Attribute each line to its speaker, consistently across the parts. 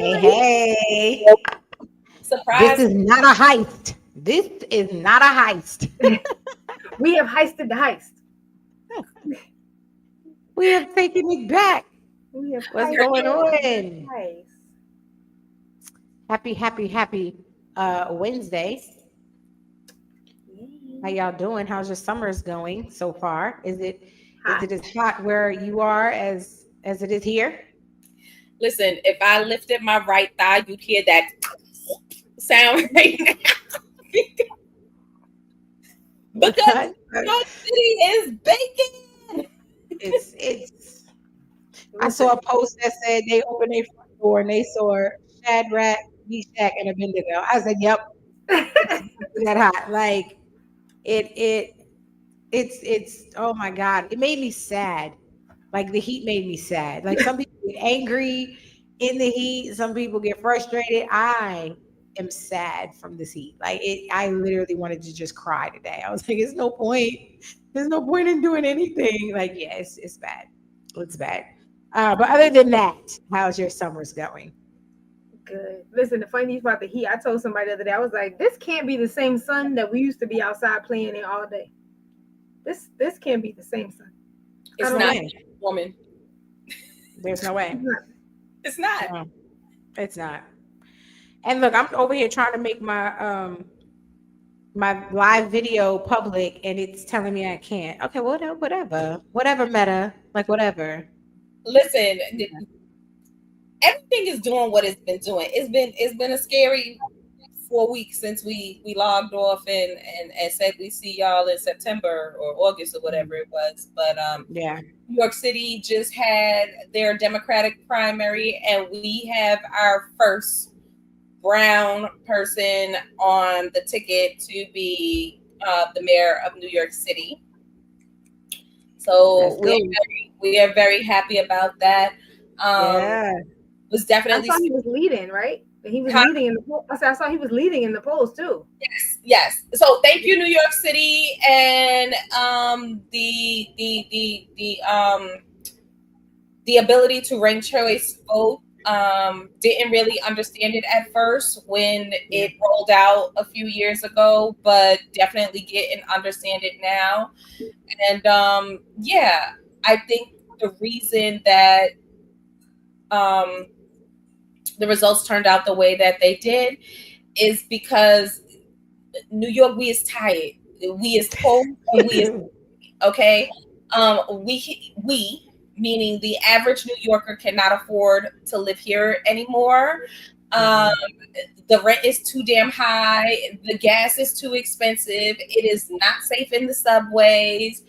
Speaker 1: Hey.
Speaker 2: Surprise.
Speaker 1: This is not a heist. This is not a heist.
Speaker 3: We have heisted the heist.
Speaker 1: We have taken it back.
Speaker 3: We have
Speaker 1: What's
Speaker 3: heisted
Speaker 1: going
Speaker 3: the
Speaker 1: on?
Speaker 3: heist.
Speaker 1: Happy Wednesday. How y'all doing? How's your summers going so far? Is it as hot where you are as it is here?
Speaker 2: Listen, if I lifted my right thigh, you'd hear that sound right now. Because New York City is baking.
Speaker 1: It's I saw a post that said they opened their front door and they saw Shadrach, Meshach, and Abednego. I said, "Yep, it's that hot." Like it's oh my god, it made me sad. Like the heat made me sad. Like some people get angry in the heat, some people get frustrated. I am sad from this heat. Like I literally wanted to just cry today. I was like, "It's no point. There's no point in doing anything." Like, yeah, it's bad. It's bad. But other than that, how's your summers going?
Speaker 3: Good. Listen, the funny thing about the heat, I told somebody the other day, I was like, this can't be the same sun that we used to be outside playing in all day. This can't be the same sun.
Speaker 2: It's not, woman.
Speaker 1: There's no way.
Speaker 2: It's not.
Speaker 1: No, it's not. And look, I'm over here trying to make my my live video public, and it's telling me I can't. Okay, whatever, Meta, like whatever.
Speaker 2: Listen, everything is doing what it's been doing. It's been a scary 4 weeks since we logged off and said we see y'all in September or August or whatever it was. But
Speaker 1: yeah,
Speaker 2: New York City just had their Democratic primary, and we have our first brown person on the ticket to be the mayor of New York City. So we are very happy about that.
Speaker 1: Yeah.
Speaker 2: Was definitely.
Speaker 3: I saw he was leading, right? He was leading in the polls. I saw he was leading in the polls too.
Speaker 2: Yes. So thank you, New York City, and the ability to rank choice vote. Didn't really understand it at first when it rolled out a few years ago, but definitely get and understand it now. And I think the reason that the results turned out the way that they did is because New York, we is tired. We is cold and we is okay. We meaning the average New Yorker cannot afford to live here anymore. The rent is too damn high. The gas is too expensive. It is not safe in the subways.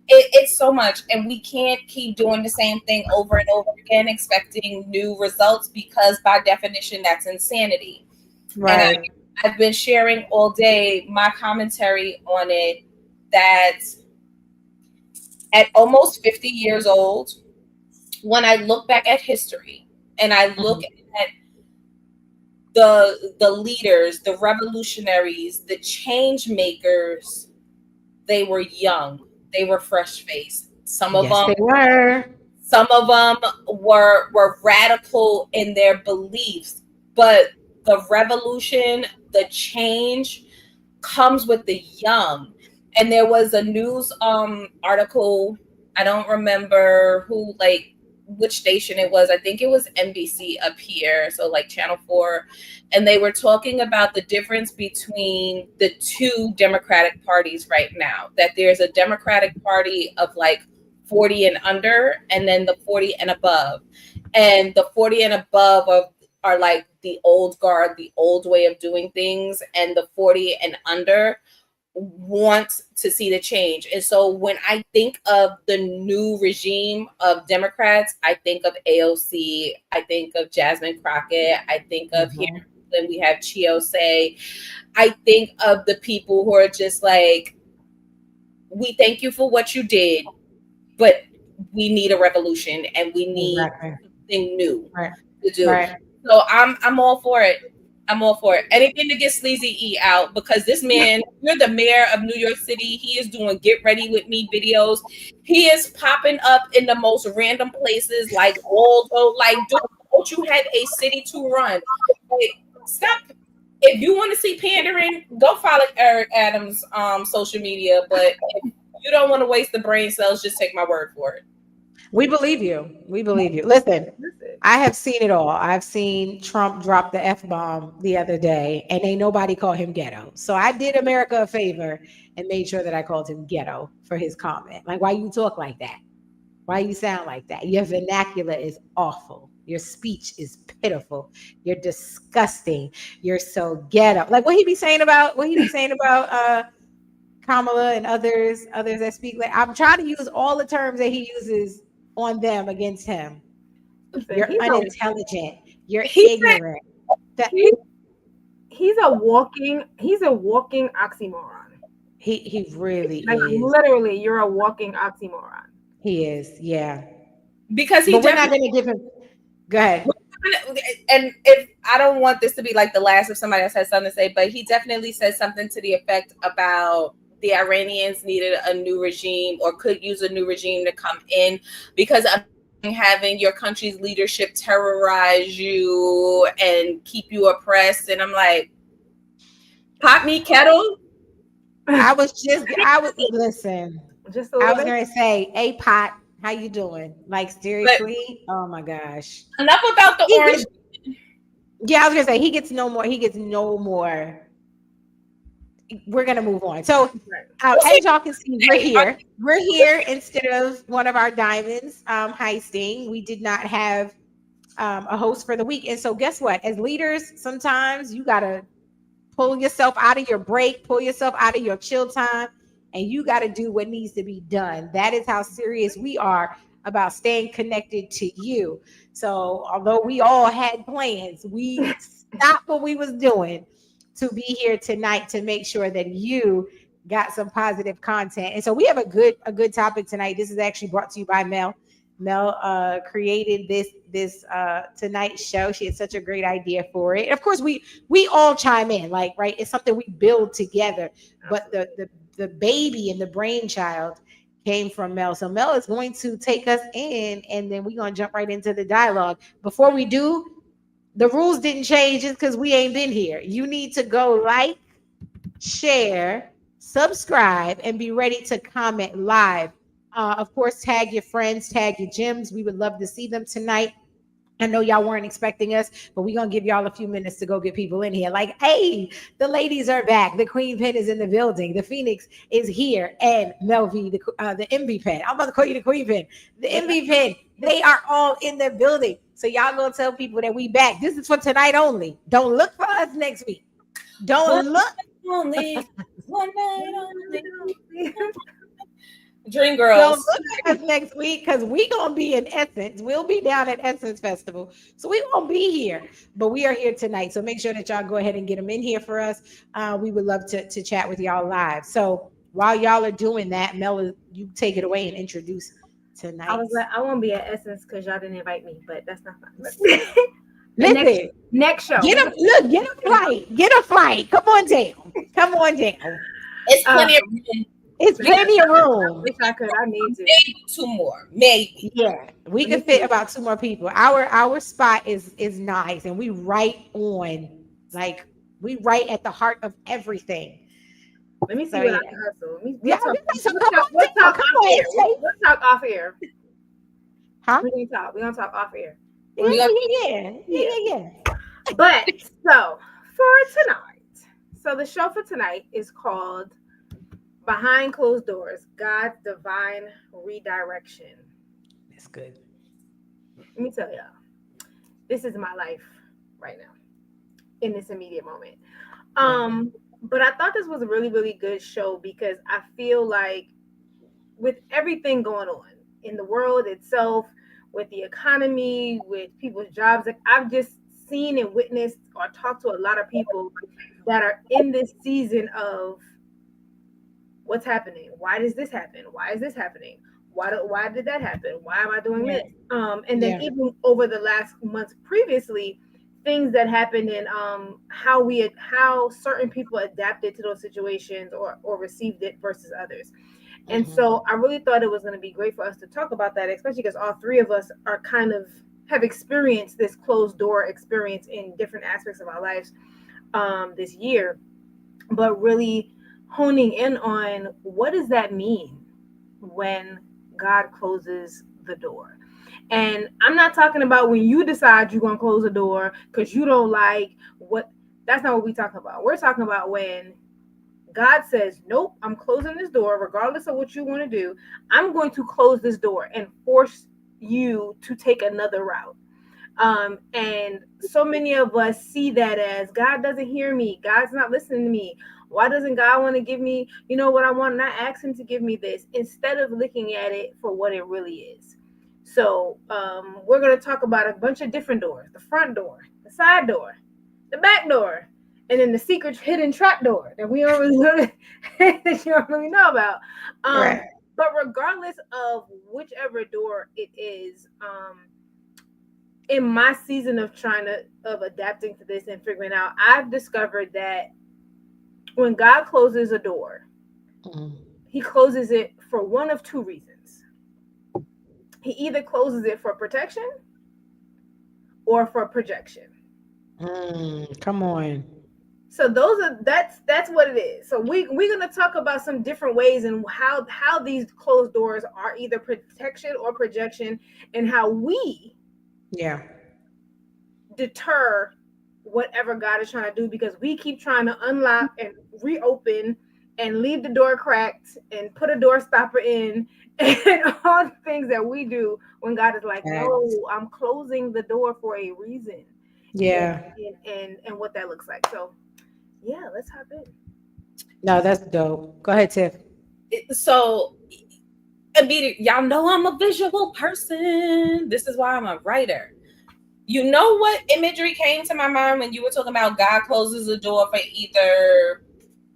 Speaker 2: It's so much, and we can't keep doing the same thing over and over again expecting new results, because by definition that's insanity.
Speaker 1: Right.
Speaker 2: And I've been sharing all day my commentary on it, that at almost 50 years old, when I look back at history and I look at the leaders, the revolutionaries, the change makers, they were young. They were fresh faced. Some of them were radical in their beliefs, but the revolution, the change comes with the young. And there was a news article, I don't remember which station it was. I think it was NBC up here, so like Channel 4, and they were talking about the difference between the two Democratic parties right now. That there's a Democratic Party of like 40 and under, and then the 40 and above. And the 40 and above are like the old guard, the old way of doing things, and the 40 and under want to see the change. And so when I think of the new regime of Democrats, I think of AOC, I think of Jasmine Crockett, I think of here then we have Chiose. I think of the people who are just like, we thank you for what you did, but we need a revolution and we need something new to do. So I'm all for it. I'm all for it. Anything to get Sleazy E out, because this man, you're the mayor of New York City. He is doing get ready with me videos. He is popping up in the most random places, like Waldo, like doing Don't you have a city to run? Like, stop. If you want to see pandering, go follow Eric Adams' social media. But if you don't want to waste the brain cells, just take my word for it.
Speaker 1: We believe you. We believe you. Listen,
Speaker 3: Listen.
Speaker 1: I have seen it all. I've seen Trump drop the F bomb the other day, and ain't nobody call him ghetto. So I did America a favor and made sure that I called him ghetto for his comment. Like, why you talk like that? Why you sound like that? Your vernacular is awful. Your speech is pitiful. You're disgusting. You're so ghetto. Like what he be saying about Kamala and others that speak like I'm trying to use all the terms that he uses on them against him.
Speaker 3: Listen,
Speaker 1: You're unintelligent. You're
Speaker 2: He said
Speaker 1: ignorant. That
Speaker 3: he, he's a walking oxymoron.
Speaker 1: he really
Speaker 3: Like
Speaker 1: is.
Speaker 3: literally, you're a walking oxymoron.
Speaker 1: He is. Yeah.
Speaker 2: because he
Speaker 1: But we're not
Speaker 2: definitely.
Speaker 1: going to give him. Go ahead.
Speaker 2: And if I don't want this to be like the last of somebody else has something to say, but he definitely said something to the effect about the Iranians needed a new regime or could use a new regime to come in because of having your country's leadership terrorize you and keep you oppressed. And I'm like, pot me kettle.
Speaker 1: I was listen.
Speaker 3: Just a
Speaker 1: I
Speaker 3: little
Speaker 1: was
Speaker 3: bit.
Speaker 1: gonna say, hey Pot, how you doing? Like
Speaker 2: But
Speaker 1: seriously? Oh my gosh.
Speaker 2: enough about the
Speaker 1: He
Speaker 2: orange.
Speaker 1: gets yeah, I was gonna say he gets no more, he gets no more. We're gonna move on. So
Speaker 3: Right.
Speaker 1: as y'all can see, we're here. We're here instead of one of our diamonds heisting. We did not have a host for the week. And so guess what? As leaders, sometimes you gotta pull yourself out of your break, pull yourself out of your chill time, and you got to do what needs to be done. That is how serious we are about staying connected to you. So, although we all had plans, we stopped what we was doing to be here tonight to make sure that you got some positive content. And so we have a good topic tonight. This is actually brought to you by Mel. Mel created this tonight show. She had such a great idea for it. And of course, we all chime in, like right. It's something we build together. But the baby and the brainchild came from Mel. So Mel is going to take us in, and then we're gonna jump right into the dialogue. Before we do, the rules didn't change just because we ain't been here. You need to go like, share, subscribe, and be ready to comment live. Of course, tag your friends, tag your gyms. We would love to see them tonight. I know y'all weren't expecting us, but we're gonna give y'all a few minutes to go get people in here. Like, hey, the ladies are back. The Queen Pin is in the building. The Phoenix is here, and Melvie, the MV Pin. I'm about to call you the Queen Pin. The MV Pin. They are all in the building. So y'all gonna tell people that we back. This is for tonight only. Don't look for us next week.
Speaker 2: One
Speaker 1: Don't look.
Speaker 2: only, one night only. Dream
Speaker 1: Don't
Speaker 2: girls.
Speaker 1: look at us next week because we gonna be in Essence. We'll be down at Essence Festival, so we won't be here. But we are here tonight, so make sure that y'all go ahead and get them in here for us. We would love to chat with y'all live. So while y'all are doing that, Mel, you take it away and introduce
Speaker 3: I was
Speaker 1: tonight's.
Speaker 3: like, I won't be at Essence because y'all didn't invite me, but that's not fine. The next
Speaker 1: Listen,
Speaker 3: next show.
Speaker 1: get a flight, get a flight. Come on down.
Speaker 2: It's
Speaker 3: Um,
Speaker 2: plenty of
Speaker 1: It's plenty of room.
Speaker 3: wish I could. I need to.
Speaker 2: maybe two more. Maybe.
Speaker 1: Yeah, we can fit about two more people. Our spot is nice, and we right on, like we right at the heart of everything.
Speaker 3: Let me see
Speaker 1: So
Speaker 3: what
Speaker 1: yeah,
Speaker 3: I can hustle.
Speaker 1: yeah. So come on,
Speaker 3: We'll
Speaker 1: down.
Speaker 3: talk
Speaker 1: Come
Speaker 3: off
Speaker 1: on,
Speaker 3: air. We'll talk off air.
Speaker 1: huh?
Speaker 3: We're gonna talk. We're gonna talk off air.
Speaker 1: Yeah,
Speaker 2: We gonna
Speaker 1: yeah.
Speaker 3: But so for tonight, so the show for tonight is called Behind Closed Doors: God's Divine Redirection.
Speaker 1: That's good.
Speaker 3: Let me tell y'all, this is my life right now in this immediate moment. But I thought this was a really, really good show because I feel like with everything going on in the world itself, with the economy, with people's jobs, like I've just seen and witnessed or talked to a lot of people that are in this season of what's happening. Why does this happen? Why is this happening? Why did that happen? Why am I doing
Speaker 1: Yeah.
Speaker 3: this? And then
Speaker 1: Yeah.
Speaker 3: even over the last months previously, things that happened and how certain people adapted to those situations or received it versus others. And
Speaker 1: Mhm.
Speaker 3: so I really thought it was going to be great for us to talk about that, especially because all three of us are kind of have experienced this closed door experience in different aspects of our lives this year, but really honing in on what does that mean when God closes the door. And I'm not talking about when you decide you're going to close the door because you don't like what, that's not what we're talking about. We're talking about when God says, nope, I'm closing this door, regardless of what you want to do. I'm going to close this door and force you to take another route. And so many of us see that as God doesn't hear me. God's not listening to me. Why doesn't God want to give me, what I want? And I ask him to give me this instead of looking at it for what it really is. So we're going to talk about a bunch of different doors: the front door, the side door, the back door, and then the secret hidden trap door that we don't really that you don't really know about.
Speaker 1: Right.
Speaker 3: But regardless of whichever door it is, in my season of adapting to this and figuring out, I've discovered that when God closes a door, he closes it for one of two reasons. He either closes it for protection or for projection.
Speaker 1: Come on.
Speaker 3: So that's what it is. So we're gonna talk about some different ways and how these closed doors are either protection or projection, and how we deter whatever God is trying to do, because we keep trying to unlock and reopen and leave the door cracked and put a door stopper in and all the things that we do when God is like, no, I'm closing the door for a reason.
Speaker 1: Yeah.
Speaker 3: And what that looks like. So yeah, let's hop in.
Speaker 1: No, that's dope. Go ahead, Tiff.
Speaker 2: So immediately, y'all know I'm a visual person. This is why I'm a writer. You know what imagery came to my mind when you were talking about God closes the door for either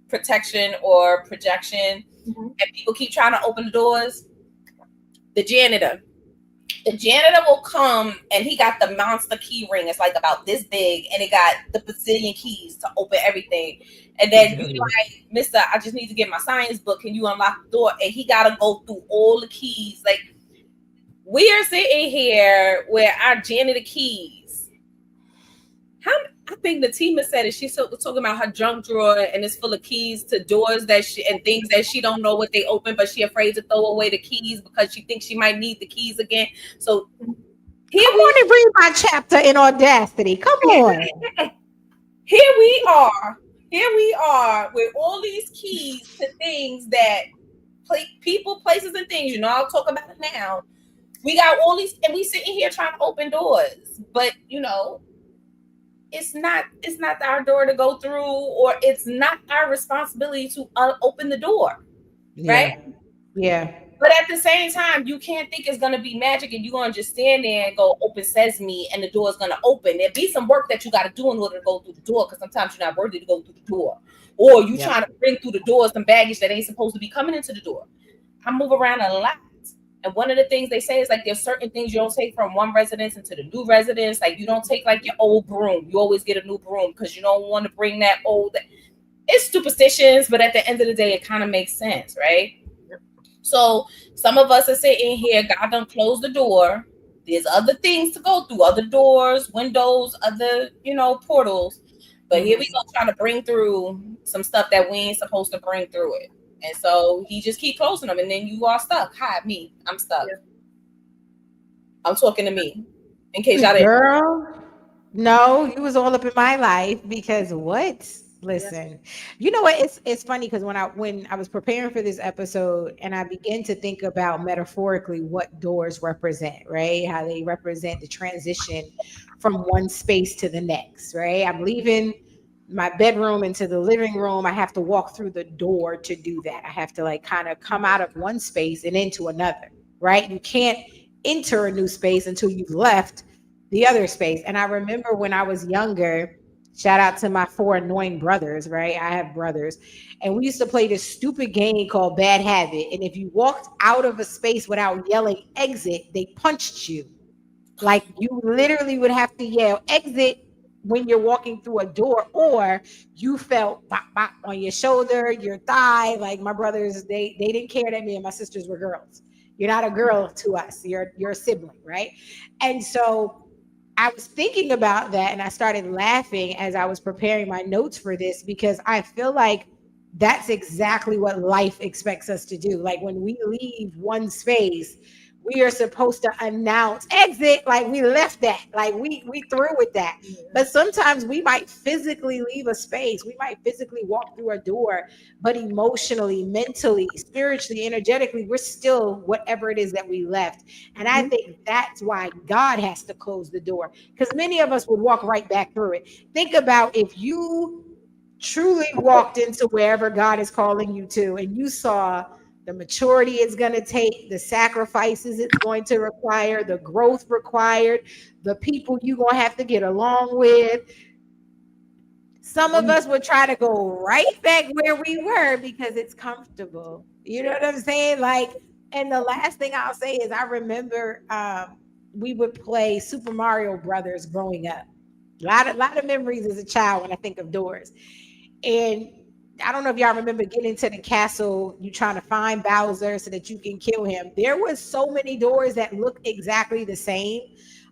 Speaker 2: protection or projection, and people keep trying to open the doors? The janitor. The janitor will come and he got the monster key ring. It's like about this big, and it got the bazillion keys to open everything. And then you like, Mister, I just need to get my science book. Can you unlock the door? And he got to go through all the keys. Like, we are sitting here with our janitor keys. I think the team said it. She's talking about her junk drawer, and it's full of keys to doors and things that she don't know what they open, but she afraid to throw away the keys because she thinks she might need the keys again. So
Speaker 1: here I want to read my chapter in Audacity. Come on.
Speaker 2: Here we are with all these keys to things that people, places, and things. I'll talk about it now. We got all these, and we sitting here trying to open doors, but it's not our door to go through, or it's not our responsibility to open the door, right?
Speaker 1: Yeah.
Speaker 2: But at the same time, you can't think it's gonna be magic and you're gonna just stand there and go open sesame and the door is gonna open. There'll be some work that you got to do in order to go through the door, because sometimes you're not worthy to go through the door, or you trying to bring through the door some baggage that ain't supposed to be coming into the door. I move around a lot. And one of the things they say is like there's certain things you don't take from one residence into the new residence. Like you don't take like your old broom. You always get a new broom because you don't want to bring that old. It's superstitions, but at the end of the day, it kind of makes sense, right? So some of us are sitting here, God done closed the door. There's other things to go through, other doors, windows, other, portals. But here we go trying to bring through some stuff that we ain't supposed to bring through it. And so he just keep closing them, and then you are stuck. Hi, me. I'm stuck. Yeah. I'm talking to me. In case y'all didn't.
Speaker 1: Girl, no, you was all up in my life because what? Listen, you know what? It's funny because when I was preparing for this episode and I began to think about metaphorically what doors represent, right? How they represent the transition from one space to the next, right? I'm leaving my bedroom into the living room. I have to walk through the door to do that. I have to like kind of come out of one space and into another, right? You can't enter a new space until you've left the other space. And I remember when I was younger, shout out to my 4 annoying brothers, right? I have brothers. And we used to play this stupid game called Bad Habit. And if you walked out of a space without yelling exit, they punched you. Like you literally would have to yell exit when you're walking through a door, or you felt bop, bop on your shoulder, your thigh. Like my brothers, they didn't care that me and my sisters were girls. You're not a girl to us. You're a sibling, right? And so I was thinking about that and I started laughing as I was preparing my notes for this because I feel like that's exactly what life expects us to do. Like when we leave one space, we are supposed to announce exit, like we left that, like we through with that.
Speaker 3: Yeah.
Speaker 1: But sometimes we might physically leave a space, we might physically walk through a door, but emotionally, mentally, spiritually, energetically, we're still whatever it is that we left. And I
Speaker 3: Mhm.
Speaker 1: think that's why God has to close the door, because many of us would walk right back through it. Think about if you truly walked into wherever God is calling you to and you saw the maturity it's going to take, the sacrifices it's going to require, the growth required, the people you're going to have to get along with. Some of us would try to go right back where we were because it's comfortable. You know what I'm saying? Like, and the last thing I'll say is I remember we would play Super Mario Brothers growing up. A lot of memories as a child when I think of doors. And I don't know if y'all remember getting to the castle, you trying to find Bowser so that you can kill him. There was so many doors that looked exactly the same,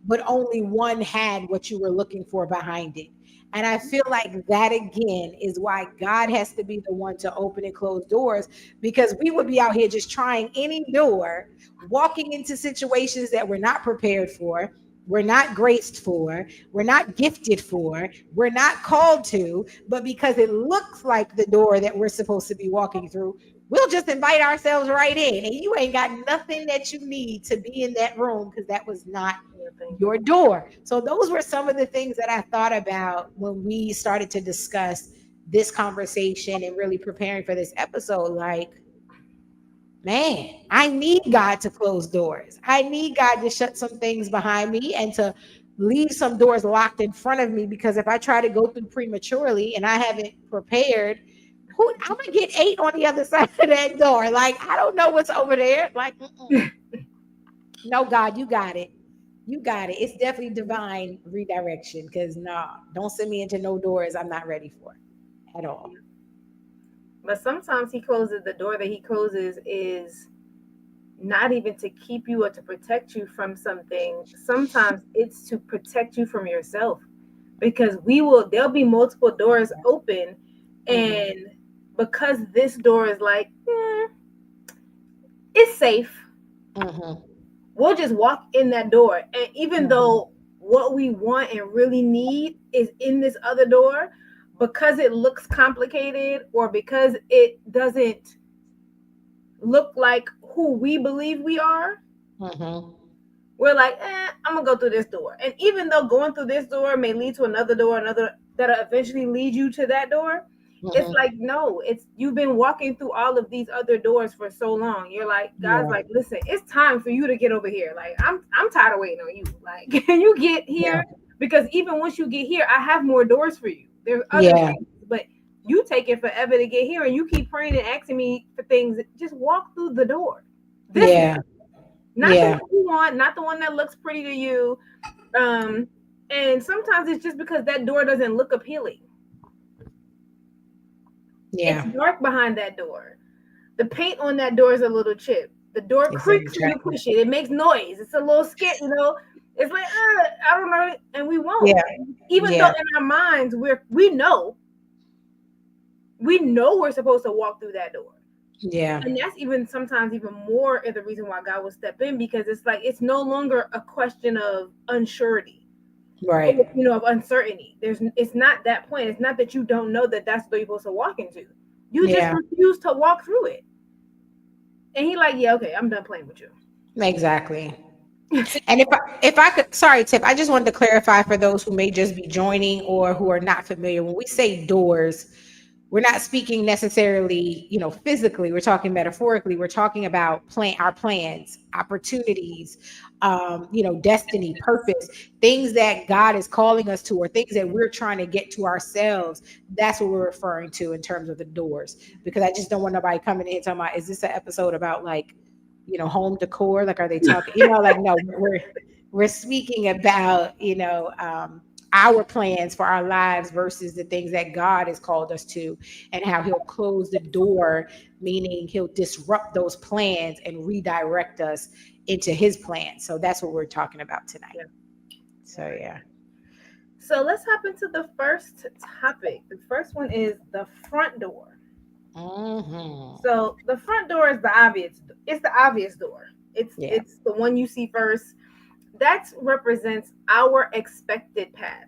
Speaker 1: but only one had what you were looking for behind it. And I feel like that again is why God has to be the one to open and close doors, because we would be out here just trying any door, walking into situations that we're not prepared for, we're not graced for, we're not gifted for, we're not called to, but because it looks like the door that we're supposed to be walking through, we'll just invite ourselves right in. And you ain't got nothing that you need to be in that room because that was not
Speaker 3: Yeah, thank
Speaker 1: your door. So those were some of the things that I thought about when we started to discuss this conversation and really preparing for this episode. Like, man, I need God to close doors. I need God to shut some things behind me and to leave some doors locked in front of me, because if I try to go through prematurely and I haven't prepared, I'm gonna get eight on the other side of that door. Like, I don't know what's over there. Like, no, God, you got it. You got it. It's definitely divine redirection. Because nah, don't send me into no doors I'm not ready for at all.
Speaker 3: But sometimes he closes the door that he closes is not even to keep you or to protect you from something. Sometimes it's to protect you from yourself, because there'll be multiple doors open,
Speaker 1: Mhm.
Speaker 3: and because this door is like, it's safe,
Speaker 1: Mhm.
Speaker 3: we'll just walk in that door. And even
Speaker 1: Mhm.
Speaker 3: though what we want and really need is in this other door, because it looks complicated or because it doesn't look like who we believe we are,
Speaker 1: Mhm.
Speaker 3: we're like, I'm gonna go through this door. And even though going through this door may lead to another door, another that'll eventually lead you to that door, it's
Speaker 1: Mhm.
Speaker 3: like, no, it's you've been walking through all of these other doors for so long. You're like, God's
Speaker 1: Yeah.
Speaker 3: like, listen, it's time for you to get over here. Like, I'm tired of waiting on you. Like, can you get
Speaker 1: Yeah.
Speaker 3: here? Because even once you get here, I have more doors for you. There's other
Speaker 1: Yeah.
Speaker 3: things, but you take it forever to get here, and you keep praying and asking me for things. Just walk through the door. This door,
Speaker 1: Yeah.
Speaker 3: not the
Speaker 1: Yeah.
Speaker 3: one you want, not the one that looks pretty to you. Um, and sometimes it's just because that door doesn't look appealing. It's
Speaker 1: Yeah.
Speaker 3: dark behind that door. The paint on that door is a little chipped. The door
Speaker 1: It's very
Speaker 3: creaks when you
Speaker 1: attractive.
Speaker 3: push it. It makes noise. It's a little scary. It's like, I don't know, and we won't.
Speaker 1: Yeah.
Speaker 3: Even though
Speaker 1: Yeah.
Speaker 3: in our minds we know we're supposed to walk through that door.
Speaker 1: Yeah.
Speaker 3: And that's even sometimes even more of the reason why God will step in, because it's like it's no longer a question of unsurety,
Speaker 1: Right.
Speaker 3: of uncertainty. It's not that point. It's not that you don't know that that's what you're supposed to walk into. You just
Speaker 1: Yeah.
Speaker 3: refuse to walk through it. And he like, yeah, okay, I'm done playing with you.
Speaker 1: Exactly.
Speaker 2: See,
Speaker 1: And if I could, sorry, Tiff, I just wanted to clarify for those who may just be joining or who are not familiar. When we say doors, we're not speaking necessarily, physically. We're talking metaphorically. We're talking about our plans, opportunities, destiny, purpose, things that God is calling us to, or things that we're trying to get to ourselves. That's what we're referring to in terms of the doors. Because I just don't want nobody coming in here talking about, is this an episode about like, home decor? Like, are they talking? Like, no, we're speaking about, our plans for our lives versus the things that God has called us to, and how he'll close the door, meaning he'll disrupt those plans and redirect us into his plan. So that's what we're talking about tonight.
Speaker 3: Yeah.
Speaker 1: So yeah.
Speaker 3: So let's hop into the first topic. The first one is the front door.
Speaker 1: Mm-hmm.
Speaker 3: So the front door is the obvious. It's the obvious door.
Speaker 1: Yeah.
Speaker 3: It's the one you see first. That represents our expected path.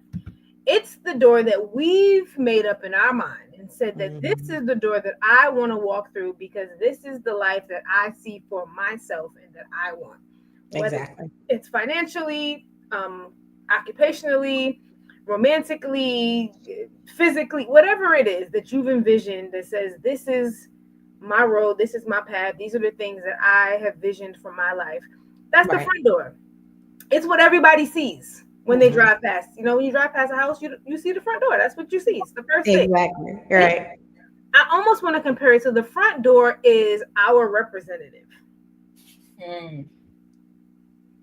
Speaker 3: It's the door that we've made up in our mind and said that this
Speaker 1: Mm-hmm.
Speaker 3: is the door that I want to walk through because this is the life that I see for myself and that I want. Whether
Speaker 1: Exactly.
Speaker 3: it's financially, occupationally, romantically, physically, whatever it is that you've envisioned that says, this is my road, this is my path, these are the things that I have visioned for my life. That's the
Speaker 1: Right.
Speaker 3: front door. It's what everybody sees when they
Speaker 1: Mm-hmm.
Speaker 3: drive past. You know, when you drive past a house, you see the front door. That's what you see. It's the first thing.
Speaker 1: Exactly. Right.
Speaker 3: I almost want to compare it to the front door is our representative.
Speaker 2: Mm.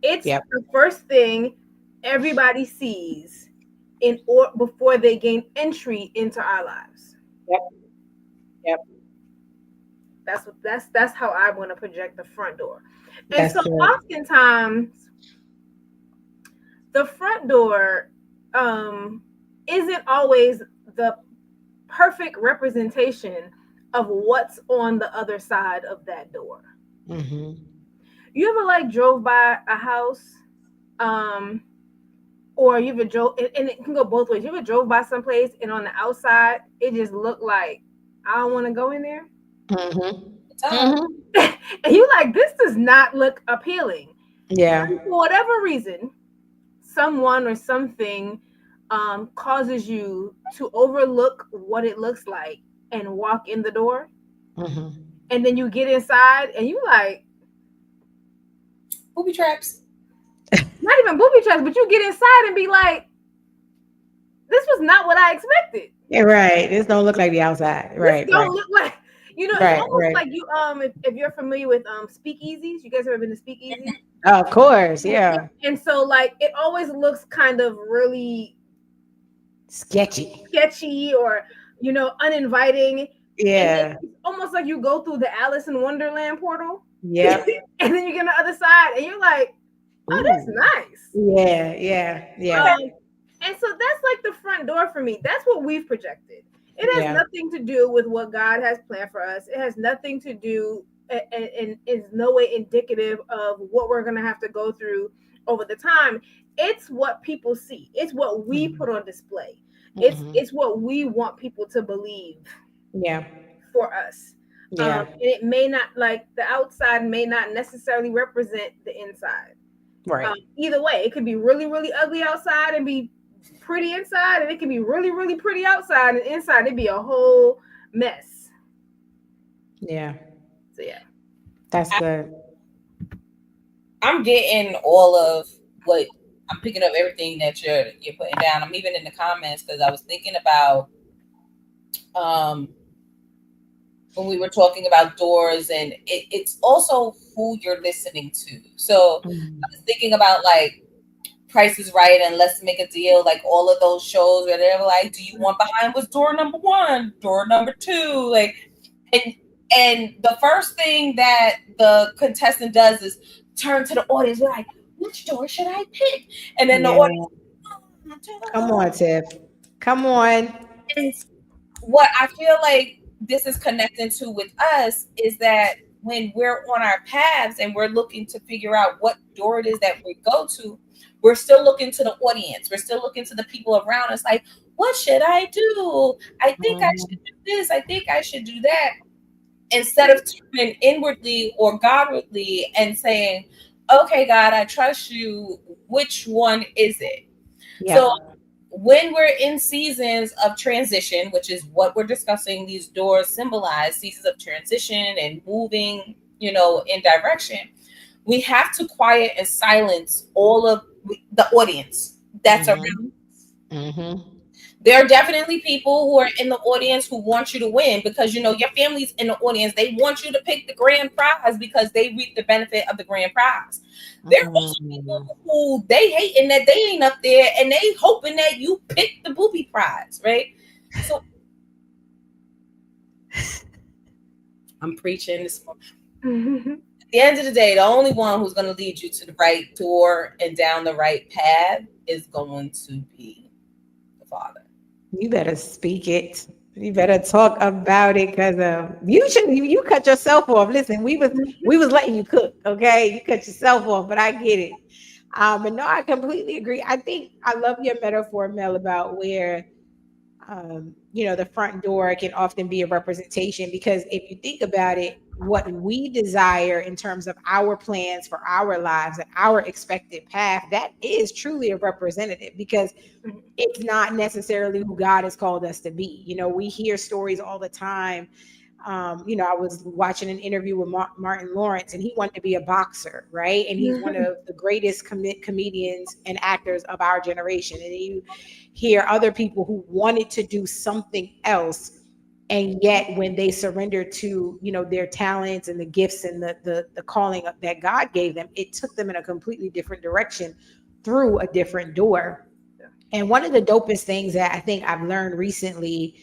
Speaker 3: It's
Speaker 1: Yep.
Speaker 3: the first thing everybody sees in or before they gain entry into our lives.
Speaker 1: Yep. Yep.
Speaker 3: That's how I want to project the front door. And
Speaker 1: That's
Speaker 3: so
Speaker 1: good.
Speaker 3: oftentimes the front door isn't always the perfect representation of what's on the other side of that door.
Speaker 1: Mm-hmm.
Speaker 3: You ever like drove by a house, um, or you ever drove, and it can go both ways. You ever drove by someplace and on the outside it just looked like I don't want to go in there,
Speaker 1: Mm-hmm.
Speaker 2: Time.
Speaker 1: Mm-hmm.
Speaker 3: and you like this does not look appealing.
Speaker 1: Yeah.
Speaker 3: And for whatever reason, someone or something causes you to overlook what it looks like and walk in the door,
Speaker 1: Mm-hmm.
Speaker 3: and then you get inside and you like
Speaker 2: Booby traps.
Speaker 3: not even booby traps, but you get inside and be like, this was not what I expected.
Speaker 1: Yeah, right. This don't look like the outside.
Speaker 3: This
Speaker 1: Right,
Speaker 3: don't
Speaker 1: right,
Speaker 3: look like, you know, it's
Speaker 1: right,
Speaker 3: almost
Speaker 1: right.
Speaker 3: like you if you're familiar with speakeasies. You guys ever been to speakeasies?
Speaker 1: Oh, of course, yeah.
Speaker 3: And so like it always looks kind of really
Speaker 1: Sketchy.
Speaker 3: sketchy or uninviting, and then
Speaker 1: Yeah.
Speaker 3: it's almost like you go through the Alice in Wonderland portal,
Speaker 1: Yep.
Speaker 3: and then you get on the other side and you're like, oh,
Speaker 1: Ooh.
Speaker 3: that's nice.
Speaker 1: Yeah, yeah, yeah,
Speaker 3: um and so that's like the front door for me. That's what we've projected. It has
Speaker 1: yeah.
Speaker 3: nothing to do with what God has planned for us. It has nothing to do and is no way indicative of what we're going to have to go through over the time. It's what people see. It's what we
Speaker 1: Mm-hmm.
Speaker 3: put on display.
Speaker 1: Mm-hmm.
Speaker 3: It's what we want people to believe
Speaker 1: Yeah,
Speaker 3: for us.
Speaker 1: yeah.
Speaker 3: And it may not, like, the outside may not necessarily represent the inside.
Speaker 1: Right.
Speaker 3: Either way, it could be really, really ugly outside and be pretty inside, and it can be really, really pretty outside and inside it'd be a whole mess.
Speaker 1: Yeah,
Speaker 3: So yeah.
Speaker 1: that's good.
Speaker 2: I'm getting all of what I'm picking up everything that you're putting down. I'm even in the comments because I was thinking about um when we were talking about doors, and it's also who you're listening to. So
Speaker 1: Mm-hmm.
Speaker 2: I was thinking about like Price is Right and Let's Make a Deal, like all of those shows where they were like, "Do you want behind was door number one, door number two?" Like, and the first thing that the contestant does is turn to the audience. We're like, "Which door should I pick?" And then the
Speaker 1: Yeah.
Speaker 2: audience,
Speaker 1: Come on, Tiff. Come on.
Speaker 2: and what I feel like this is connecting to with us is that when we're on our paths and we're looking to figure out what door it is that we go to, we're still looking to the audience. We're still looking to the people around us like, what should I do? I think I should
Speaker 1: Mm-hmm.
Speaker 2: do this. I think I should do that. Instead of turning inwardly or Godwardly and saying, okay, God, I trust you. Which one is it? So
Speaker 1: Yep.
Speaker 2: when we're in seasons of transition, which is what we're discussing, these doors symbolize seasons of transition and moving, in direction. We have to quiet and silence all of the audience that's around.
Speaker 1: Mm-hmm. Mm-hmm.
Speaker 2: There are definitely people who are in the audience who want you to win because you know your family's in the audience. They want you to pick the grand prize because they reap the benefit of the grand prize. There are also
Speaker 1: Mm.
Speaker 2: people who they hating that they ain't up there and they hoping that you pick the booby prize, right? So I'm preaching this morning. At the end of the day, the only one who's going to lead you to the right door and down the right path is going to be the Father.
Speaker 1: You better speak it. You better talk about it because you cut yourself off. Listen, we was letting you cook, okay? You cut yourself off, but I get it. And no, I completely agree. I think I love your metaphor, Mel, about where the front door can often be a representation because if you think about it, what we desire in terms of our plans for our lives and our expected path, that is truly a representative because it's not necessarily who God has called us to be. We hear stories all the time. I was watching an interview with Martin Lawrence, and he wanted to be a boxer, right? And he's one of the greatest comedians and actors of our generation. And you hear other people who wanted to do something else, and yet when they surrendered to their talents and the gifts and the calling that God gave them, it took them in a completely different direction through a different door. And one of the dopest things that I think I've learned recently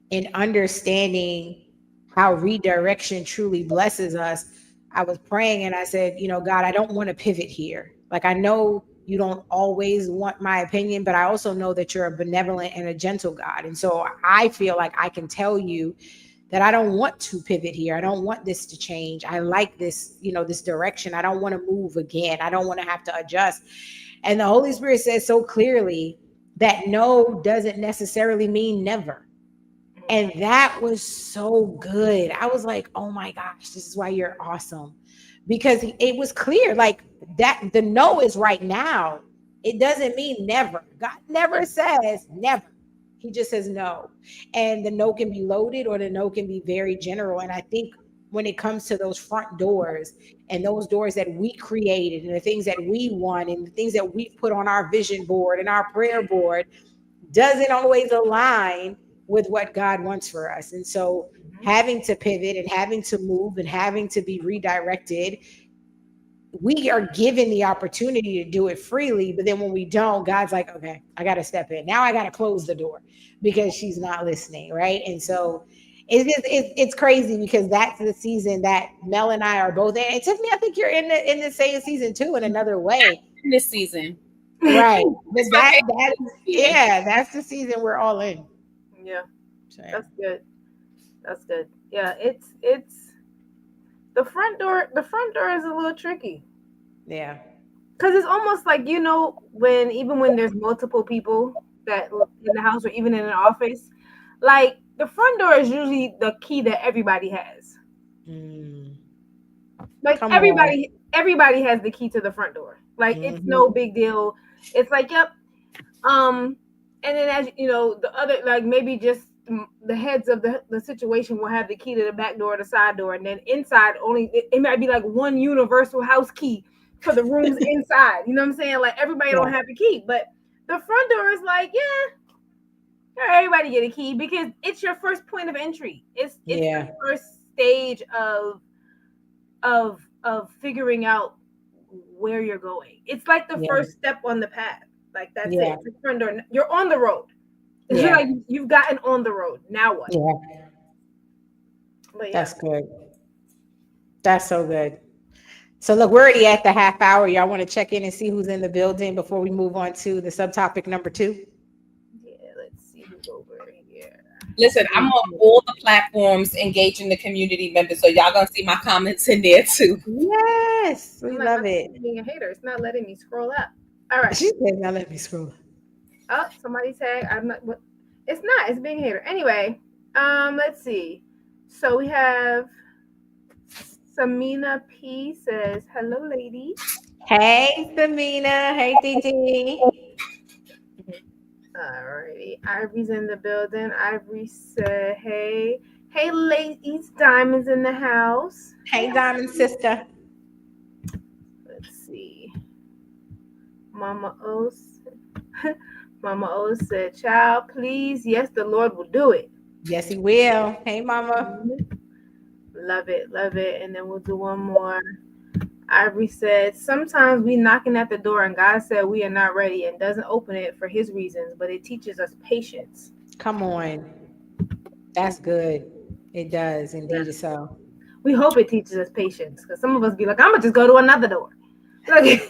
Speaker 1: in understanding how redirection truly blesses us, I was praying and I said, God, I don't want to pivot here. Like, I know you don't always want my opinion, but I also know that you're a benevolent and a gentle God. And so I feel like I can tell you that I don't want to pivot here. I don't want this to change. I like this, this direction. I don't want to move again. I don't want to have to adjust. And the Holy Spirit says so clearly that no doesn't necessarily mean never. And that was so good. I was like, oh my gosh, this is why you're awesome. Because it was clear, like that the no is right now. It doesn't mean never. God never says never. He just says no. And the no can be loaded or the no can be very general. And I think when it comes to those front doors and those doors that we created and the things that we want and the things that we put on our vision board and our prayer board, doesn't always align with what God wants for us. And so having to pivot and having to move and having to be redirected, we are given the opportunity to do it freely. But then when we don't, God's like, okay, I got to step in. Now I got to close the door because she's not listening. Right. And so it's crazy because that's the season that Mel and I are both in. And Tiffany, I think you're in the same season too, in another way.
Speaker 2: In this season.
Speaker 1: Right. But that's the season we're all in.
Speaker 3: Yeah.
Speaker 1: So,
Speaker 3: That's good. That's good. Yeah, it's the front door. The front door is a little tricky.
Speaker 1: yeah.
Speaker 3: Because it's almost like when there's multiple people that in the house or even in an office, like the front door is usually the key that everybody has.
Speaker 1: Mm.
Speaker 3: Like
Speaker 1: Come on.
Speaker 3: everybody has the key to the front door. Like it's no big deal. It's like, yep. And then as you know, the other, like maybe just the heads of the situation will have the key to the back door or the side door, and then inside only it might be like one universal house key for the rooms inside. You know what I'm saying? Like everybody
Speaker 1: Yeah.
Speaker 3: don't have a key, but the front door is like, yeah, everybody get a key because it's your first point of entry. It's
Speaker 1: Yeah.
Speaker 3: the first stage of figuring out where you're going. It's like the
Speaker 1: Yeah.
Speaker 3: first step on the path. Like that's
Speaker 1: Yeah.
Speaker 3: it. The front door. You're on the road. It's
Speaker 1: Yeah.
Speaker 3: like you've gotten on the road. Now what?
Speaker 1: Yeah.
Speaker 3: But yeah.
Speaker 1: That's good. That's so good. So look, we're already at the half hour. Y'all want to check in and see who's in the building before we move on to the subtopic number 2?
Speaker 3: Yeah, let's see who's over here.
Speaker 2: Listen, I'm on all the platforms engaging the community members, so y'all gonna see my comments in there too.
Speaker 1: Yes, we love it.
Speaker 3: Being a hater, it's not letting me scroll up. All right.
Speaker 1: She said, "Now let me scroll."
Speaker 3: Oh, somebody said I'm not. What? It's not. It's being a hater. Anyway, let's see. So we have Samina P says, "Hello, ladies."
Speaker 1: Hey, Samina. Hey, Titi.
Speaker 3: Alrighty, Ivory's in the building. Ivory said, "Hey, hey, ladies, Diamond's in the house."
Speaker 1: Hey, Diamond sister.
Speaker 3: Let's see. Mama O, Mama O said, "Child, please, yes, the Lord will do it."
Speaker 1: Yes, he will. Hey, mama.
Speaker 3: Mhm. Love it, love it. And then we'll do one more. Ivory said, "Sometimes we knocking at the door and God said we are not ready and doesn't open it for His reasons, but it teaches us patience."
Speaker 1: Come on. That's good. It does.
Speaker 3: Yeah.
Speaker 1: Indeed so.
Speaker 3: We hope it teaches us patience because some of us be like, "I'm gonna just go to another door," like,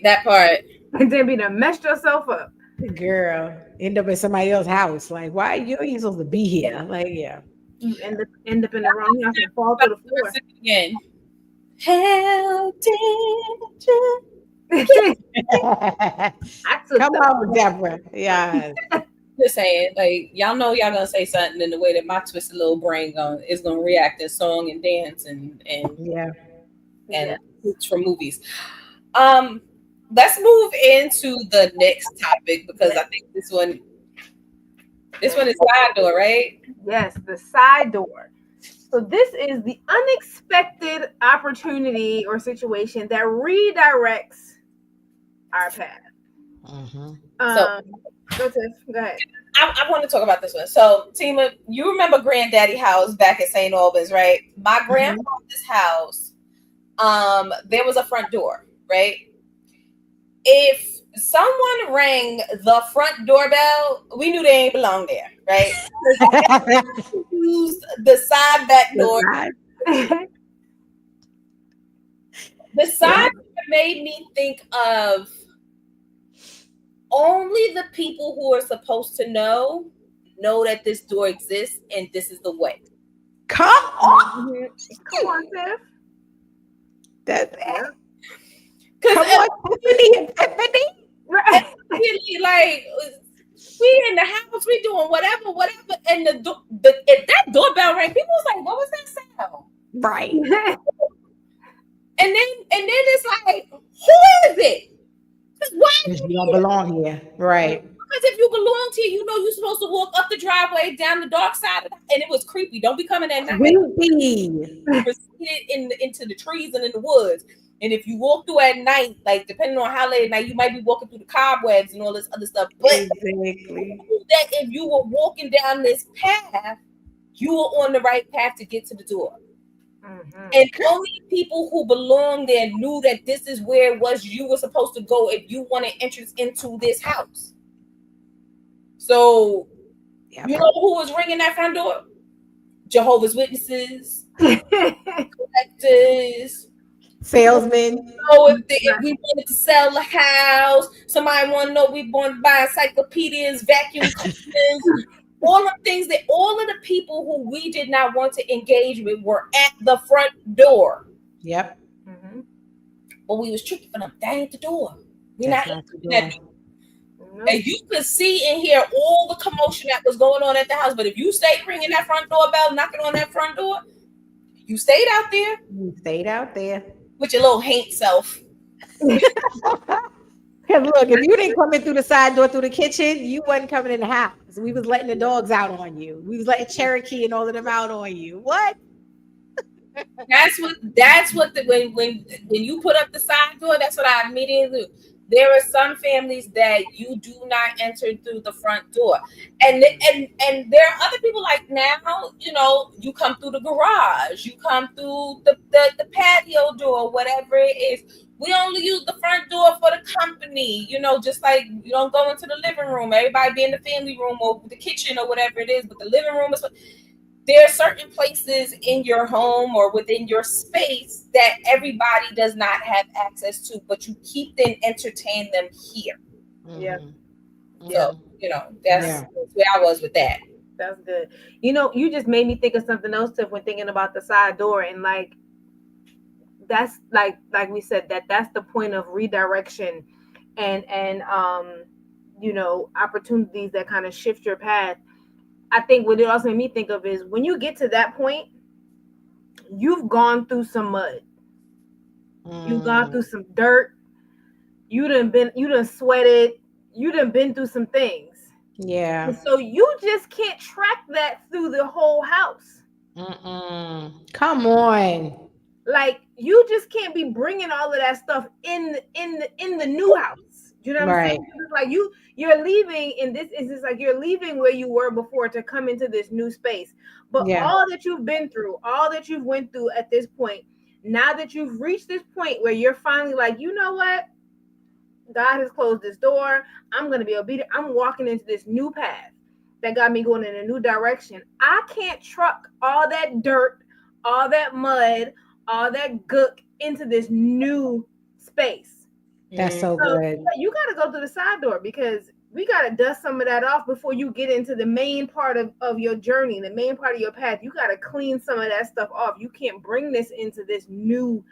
Speaker 2: That part.
Speaker 3: and then be done messed yourself up.
Speaker 1: Girl, end up in somebody else's house. Like, why you ain't supposed to be here? Like, yeah.
Speaker 3: You
Speaker 1: Yeah.
Speaker 3: end up in the wrong house and fall through the floor.
Speaker 2: Again. How did you
Speaker 3: I took
Speaker 1: Come
Speaker 3: the
Speaker 1: on, Deborah. Yeah.
Speaker 2: just saying, like y'all know y'all gonna say something in the way that my twisted little brain is gonna react to song and dance
Speaker 1: Yeah.
Speaker 3: yeah.
Speaker 2: and hoots from movies. Um, let's move into the next topic because I think this one is side door, right?
Speaker 3: Yes, the side door. So this is the unexpected opportunity or situation that redirects our path.
Speaker 1: Mm-hmm.
Speaker 2: So
Speaker 3: Go Tiff, go ahead.
Speaker 2: I want to talk about this one. So, Tima, you remember Granddaddy House back at St. Albans, right? My grandfather's house, there was a front door, right? If someone rang the front doorbell, we knew they ain't belong there, right? Used the side back door. The side door made me think of only the people who are supposed to know that this door exists and this is the way.
Speaker 1: Come on.
Speaker 3: Come on, Tiff.
Speaker 1: That's
Speaker 3: Yeah.
Speaker 1: Come on, Tiffany. Tiffany.
Speaker 3: Right.
Speaker 2: Really, like we in the house, we doing whatever, and if that doorbell rang, people was like, "What was that sound?"
Speaker 1: Right.
Speaker 2: And then it's like, "Who is it? Why?"
Speaker 1: Because you don't belong here. Right.
Speaker 2: Because if you belong here, you know you're supposed to walk up the driveway down the dark side of and it was creepy. Don't be coming at night.
Speaker 1: Creepy.
Speaker 2: Proceeded into the trees and in the woods. And if you walk through at night, like depending on how late at night, you might be walking through the cobwebs and all this other stuff. But
Speaker 1: Exactly.
Speaker 2: that if you were walking down this path, you were on the right path to get to the door.
Speaker 3: Mm-hmm.
Speaker 2: And only people who belong there knew that this is where it was you were supposed to go if you wanted entrance into this house. So, you know who was ringing that front door? Jehovah's Witnesses, collectors,
Speaker 1: salesmen.
Speaker 2: Oh, if we wanted to sell a house, somebody want to know we want to buy encyclopedias, vacuum cleaners, all of things that all of the people who we did not want to engage with were at the front door.
Speaker 1: Yep.
Speaker 3: Mm-hmm.
Speaker 2: But we was tricky for them. That ain't the door. We're
Speaker 1: That's
Speaker 2: not
Speaker 1: the door.
Speaker 2: And you could see and hear all the commotion that was going on at the house. But if you stayed ringing that front doorbell, knocking on that front door, you stayed out there.
Speaker 1: You stayed out there.
Speaker 2: With your little haint self.
Speaker 1: Because look, if you didn't come in through the side door through the kitchen, you wasn't coming in the house. We was letting the dogs out on you. We was letting Cherokee and all of them out on you. What?
Speaker 2: That's what when you put up the side door, that's what I immediately do. There are some families that you do not enter through the front door, and there are other people like now. You know, you come through the garage, you come through the patio door, whatever it is. We only use the front door for the company. You know, just like you don't go into the living room. Everybody be in the family room or the kitchen or whatever it is, but the living room is. There are certain places in your home or within your space that everybody does not have access to, but you keep them, entertain them here.
Speaker 3: Yeah.
Speaker 2: So, you know, that's where I was with that.
Speaker 3: That's good. You know, you just made me think of something else, Tiff, when thinking about the side door. And like, that's like we said, that's the point of redirection and you know, opportunities that kind of shift your path. I think what it also made me think of is when you get to that point, you've gone through some mud. You've gone through some dirt. You done sweated. You done been through some things.
Speaker 1: Yeah.
Speaker 3: And so you just can't track that through the whole house.
Speaker 1: Come on.
Speaker 3: Like you just can't be bringing all of that stuff in the new house. You know what I'm
Speaker 1: Right.
Speaker 3: saying? It's like you're leaving in this instance, like you're leaving where you were before to come into this new space. But
Speaker 1: Yeah.
Speaker 3: all that you've been through, all that you've went through at this point, now that you've reached this point where you're finally like, you know what? God has closed this door. I'm gonna be obedient. I'm walking into this new path that got me going in a new direction. I can't truck all that dirt, all that mud, all that gook into this new space.
Speaker 1: That's so
Speaker 3: So
Speaker 1: good.
Speaker 3: you got to go through the side door because we got to dust some of that off before you get into the main part of your journey, the main part of your path. You got to clean some of that stuff off. You can't bring this into this new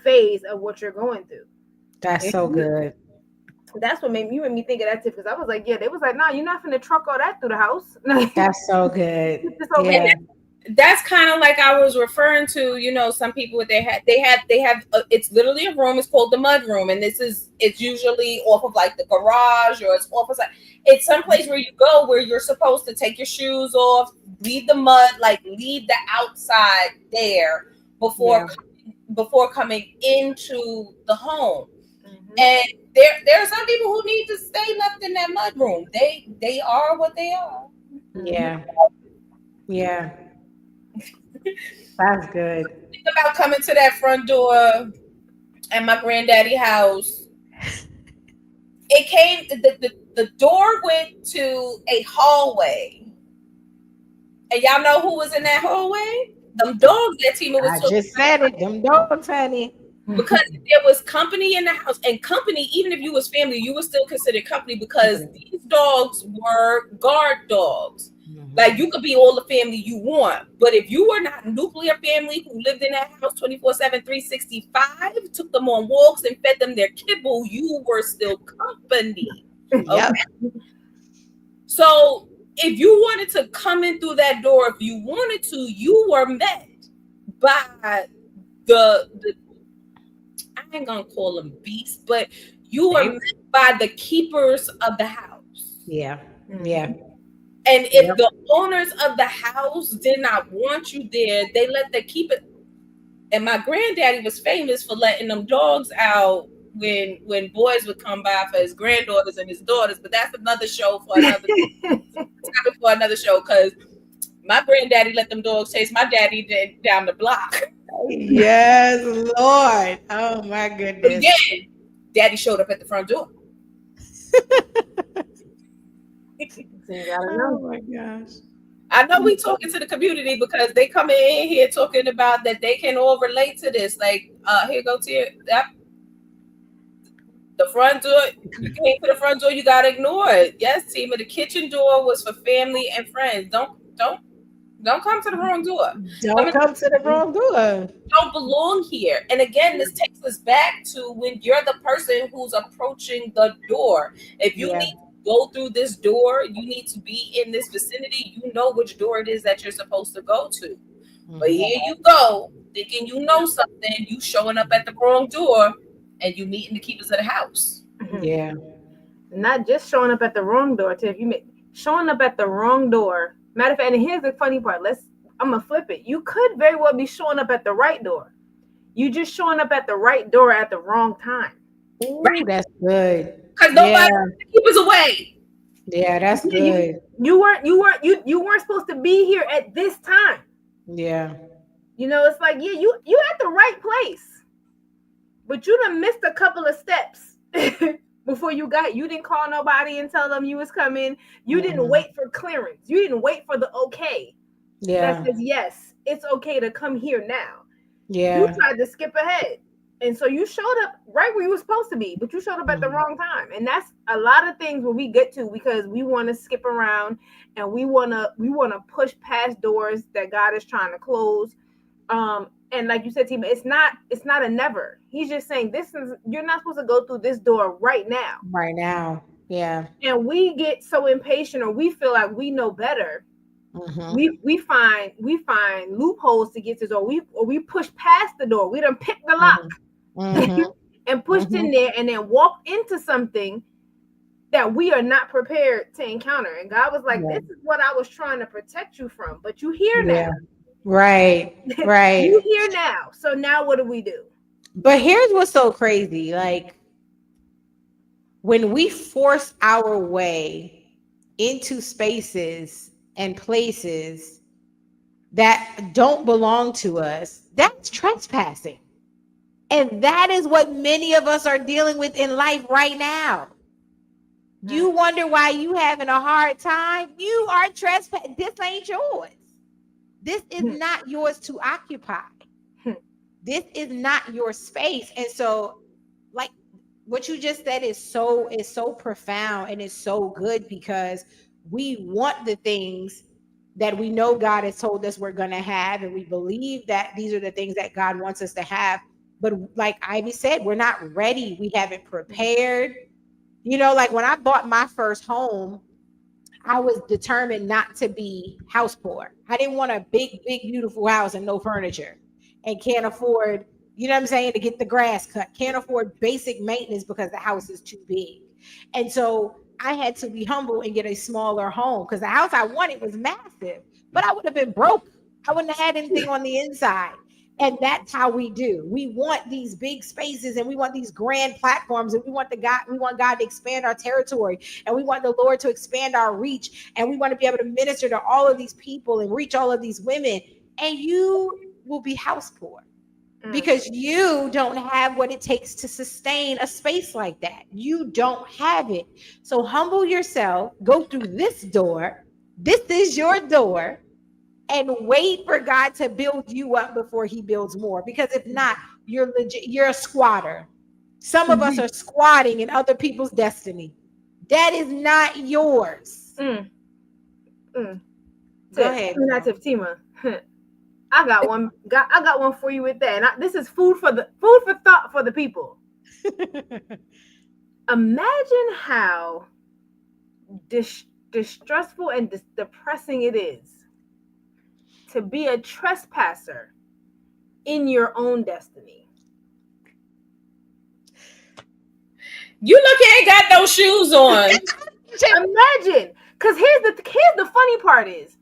Speaker 3: phase of what you're going through.
Speaker 1: That's so good.
Speaker 3: That's what made me think of that tip because I was like, yeah, they was like, nah, you're not finna truck all that through the house.
Speaker 1: That's so good.
Speaker 3: It's over
Speaker 1: Yeah.
Speaker 3: here.
Speaker 2: That's kind of like I was referring to, some people with they have it's literally a room. It's called the mud room, and it's usually off of like the garage, or it's off of it's someplace where you go where you're supposed to take your shoes off, leave the mud, like leave the outside there before coming into the home. And there are some people who need to stay left in that mud room. They are what they are.
Speaker 1: Yeah. Yeah. That's good.
Speaker 2: Think about coming to that front door at my granddaddy house. It came the door went to a hallway. And y'all know who was in that hallway? Them dogs that Tima was
Speaker 1: I
Speaker 2: talking
Speaker 1: just said it. Them dogs, honey.
Speaker 2: because there was company in the house, and company, even if you was family, you were still considered company because these dogs were guard dogs. Like you could be all the family you want, but if you were not nuclear family who lived in that house 24/7, 365, took them on walks and fed them their kibble, you were still company.
Speaker 1: Yep.
Speaker 2: So if you wanted to come in through that door, if you wanted to, you were met by the I ain't gonna call them beasts, but you were met by the keepers of the house.
Speaker 1: Yeah. Yeah.
Speaker 2: And if the owners of the house did not want you there, they let the keep it. And my granddaddy was famous for letting them dogs out when boys would come by for his granddaughters and his daughters. But that's another show for another topic for another show. Because my granddaddy let them dogs chase my daddy down the block.
Speaker 1: Yes, Lord. Oh my goodness.
Speaker 2: But again, daddy showed up at the front door.
Speaker 1: Oh my gosh.
Speaker 2: I know we talking to the community because they come in here talking about that they can all relate to this. Like, here go to that. The front door, you came to the front door, you gotta ignore it. Yes, Tima, the kitchen door was for family and friends. Don't come to the wrong door.
Speaker 1: Don't come to the wrong door.
Speaker 2: Don't belong here. And again, this takes us back to when you're the person who's approaching the door. If you need to go through this door, you need to be in this vicinity. You know which door it is that you're supposed to go to. But here you go, thinking you know something, you showing up at the wrong door, and you meeting the keepers of the house.
Speaker 1: Yeah.
Speaker 3: Not just showing up at the wrong door, Tiff. Showing up at the wrong door. Matter of fact, and here's the funny part. I'm gonna flip it. You could very well be showing up at the right door. You just showing up at the right door at the wrong time.
Speaker 1: Ooh, that's good.
Speaker 2: Because nobody keep us away.
Speaker 1: Yeah, that's good.
Speaker 3: You weren't supposed to be here at this time.
Speaker 1: Yeah.
Speaker 3: It's like, yeah, you at the right place, but you done missed a couple of steps before you didn't call nobody and tell them you was coming. You didn't wait for clearance. You didn't wait for the okay.
Speaker 1: Yeah.
Speaker 3: That says, yes, it's okay to come here now.
Speaker 1: Yeah.
Speaker 3: You tried to skip ahead. And so you showed up right where you were supposed to be, but you showed up at the wrong time. And that's a lot of things where we get to because we want to skip around and we want to push past doors that God is trying to close. And like you said, Tima, it's not a never. He's just saying you're not supposed to go through this door right now.
Speaker 1: Right now. Yeah.
Speaker 3: And we get so impatient or we feel like we know better. We find loopholes to get to the door. We push past the door. We done picked the lock and pushed in there and then walked into something that we are not prepared to encounter. And God was like, this is what I was trying to protect you from, but you here now.
Speaker 1: Right.
Speaker 3: You here now. So now what do we do?
Speaker 1: But here's what's so crazy. Like, when we force our way into spaces and places that don't belong to us, that's trespassing. And that is what many of us are dealing with in life right now. You wonder why you having a hard time? You are trespassing. This ain't yours. This is not yours to occupy. This is not your space. And so, like what you just said is so profound and it's so good, because we want the things that we know God has told us we're going to have, and we believe that these are the things that God wants us to have. But like Ivy said, we're not ready. We haven't prepared. You know, like when I bought my first home, I was determined not to be house poor. I didn't want a big, big, beautiful house and no furniture, and can't afford, you know what I'm saying, to get the grass cut. Can't afford basic maintenance because the house is too big. And so I had to be humble and get a smaller home, because the house I wanted was massive, but I would have been broke. I wouldn't have had anything on the inside. And that's how we do. We want these big spaces, and we want these grand platforms, and we want God to expand our territory, and we want the Lord to expand our reach, and we want to be able to minister to all of these people and reach all of these women. And you will be house poor because you don't have what it takes to sustain a space like that. You don't have it. So humble yourself, go through this door. This is your door, and wait for God to build you up before he builds more. Because if not, you're legit, you're a squatter. Some of us are squatting in other people's destiny. That is not yours. Go ahead.
Speaker 3: Tima. I got one. I got one for you with that. And this is food for thought for the people. Imagine how distressful and depressing it is to be a trespasser in your own destiny.
Speaker 2: You look, ain't got no shoes on.
Speaker 3: Imagine, because here's the funny part is,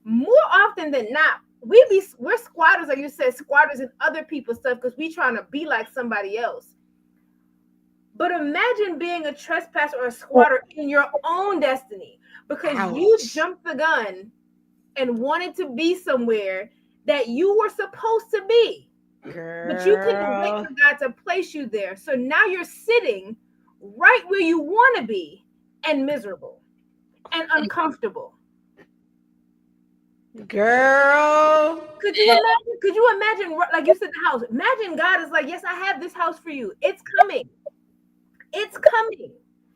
Speaker 3: more often than not, we're squatters, like you said, squatters in other people's stuff because we trying to be like somebody else. But imagine being a trespasser or a squatter in your own destiny because you jumped the gun and wanted to be somewhere that you were supposed to be. Girl. But you couldn't wait for God to place you there. So now you're sitting right where you want to be and miserable and uncomfortable.
Speaker 1: Girl.
Speaker 3: Could you imagine, like you said, the house? Imagine God is like, yes, I have this house for you. It's coming. It's coming.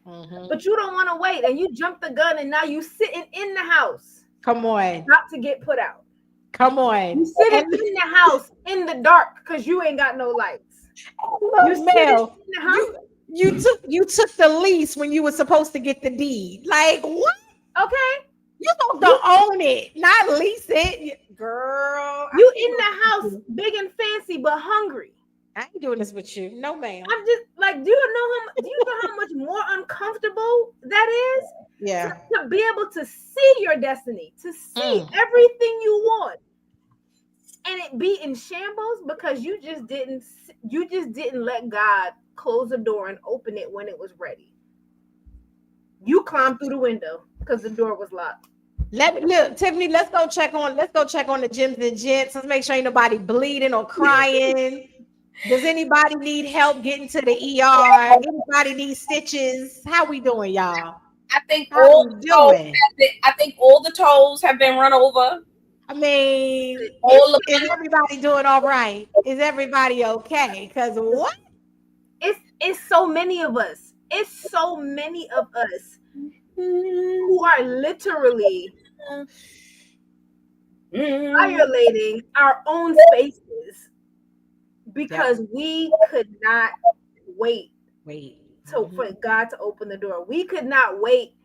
Speaker 3: Mm-hmm. But you don't want to wait. And you jump the gun and now you sitting in the house.
Speaker 1: Come on.
Speaker 3: About to get put out.
Speaker 1: Come on.
Speaker 3: You sitting in the house in the dark because you ain't got no lights.
Speaker 1: You took the lease when you were supposed to get the deed. Like what?
Speaker 3: Okay.
Speaker 1: You supposed to own it, not lease it. Girl.
Speaker 3: You in the house big and fancy but hungry.
Speaker 1: I ain't doing this with you. No, ma'am.
Speaker 3: I'm just like, do you know how much more uncomfortable that is?
Speaker 1: Yeah.
Speaker 3: To be able to see your destiny, to see everything you want, and it be in shambles because you just didn't let God close the door and open it when it was ready. You climbed through the window because the door was locked.
Speaker 1: Look, Tiffany, let's go check on the gyms and gents. Let's make sure ain't nobody bleeding or crying. Does anybody need help getting to the ER? Anybody need stitches? How we doing, y'all?
Speaker 2: I think all the toes have been run over.
Speaker 1: I mean, is everybody doing all right? Is everybody okay? Because what?
Speaker 3: It's so many of us. It's so many of us who are literally violating our own spaces because we could not wait for God to open the door. We could not wait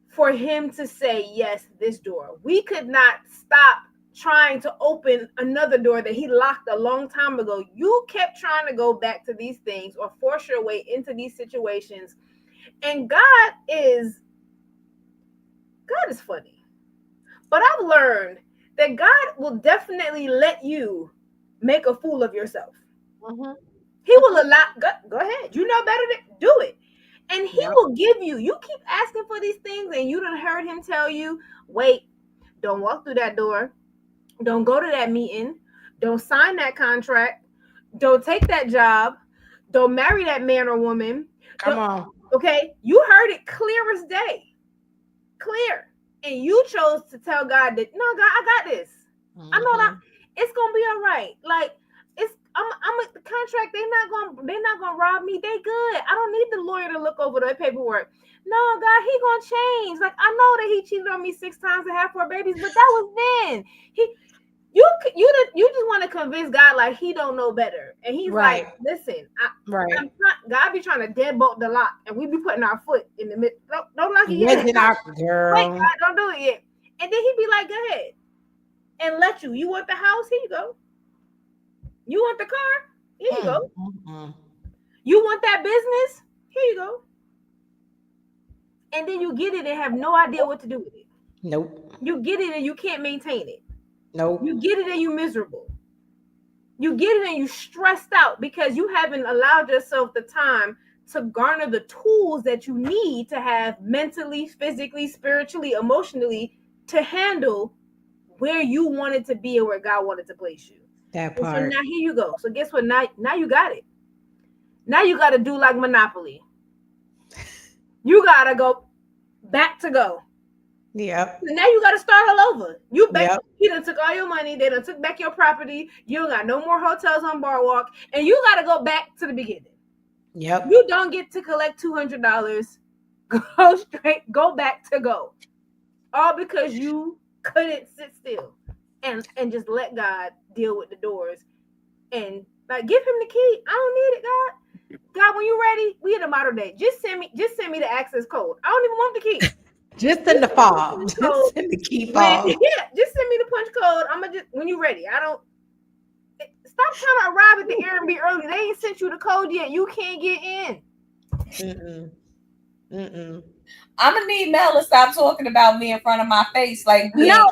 Speaker 3: for him to say, yes, this door. We could not stop trying to open another door that he locked a long time ago. You kept trying to go back to these things or force your way into these situations. And God is funny. But I've learned that God will definitely let you make a fool of yourself. Mm-hmm. He will allow, go ahead. You know better than do it. And he
Speaker 1: Yep.
Speaker 3: will give you. You keep asking for these things, and you done heard him tell you, wait, don't walk through that door. Don't go to that meeting. Don't sign that contract. Don't take that job. Don't marry that man or woman.
Speaker 1: Come
Speaker 3: Don't,
Speaker 1: on.
Speaker 3: okay? You heard it clear as day. Clear. And you chose to tell God that, no, God, I got this. I know that it's gonna be all right. Like I'm at the contract. They're not gonna rob me. They good. I don't need the lawyer to look over the paperwork. No, God, he gonna change. Like I know that he cheated on me 6 times and had 4 babies, but that was then. You just want to convince God like he don't know better, and he's
Speaker 1: Right.
Speaker 3: like, listen,
Speaker 1: Right.
Speaker 3: I'm not. God be trying to deadbolt the lock, and we be putting our foot in the middle. Don't lock it yet.
Speaker 1: Wedging our
Speaker 3: Wait,
Speaker 1: girl.
Speaker 3: God, don't do it yet. And then he'd be like, go ahead and let you. You want the house? Here you go. You want the car? Here you go. You want that business? Here you go. And then you get it and have no idea what to do with it.
Speaker 1: Nope.
Speaker 3: You get it and you can't maintain it.
Speaker 1: Nope.
Speaker 3: You get it and you miserable. You get it and you stressed out because you haven't allowed yourself the time to garner the tools that you need to have mentally, physically, spiritually, emotionally to handle where you wanted to be and where God wanted to place you.
Speaker 1: That
Speaker 3: And
Speaker 1: part.
Speaker 3: so now here you go. So guess what? Now you got it. Now you got to do like Monopoly. You got to go back to go.
Speaker 1: Yep.
Speaker 3: Now you got to start all over. You back.
Speaker 1: Yep.
Speaker 3: He done took all your money. They done took back your property. You don't got no more hotels on Boardwalk, and you got to go back to the beginning.
Speaker 1: Yep.
Speaker 3: You don't get to collect $200. Go straight. Go back to go. All because you couldn't sit still and just let God deal with the doors and like give him the key. I don't need it, God. God, when you ready, we in the modern day. Just send me the access code. I don't even want the key.
Speaker 1: Just in the fob. Just in the key fob.
Speaker 3: Yeah, just send me the punch code. I'm gonna just when you ready. I don't stop trying to arrive at the Airbnb early. They ain't sent you the code yet. You can't get in.
Speaker 2: I'm gonna need Mel to stop talking about me in front of my face. Like
Speaker 1: no,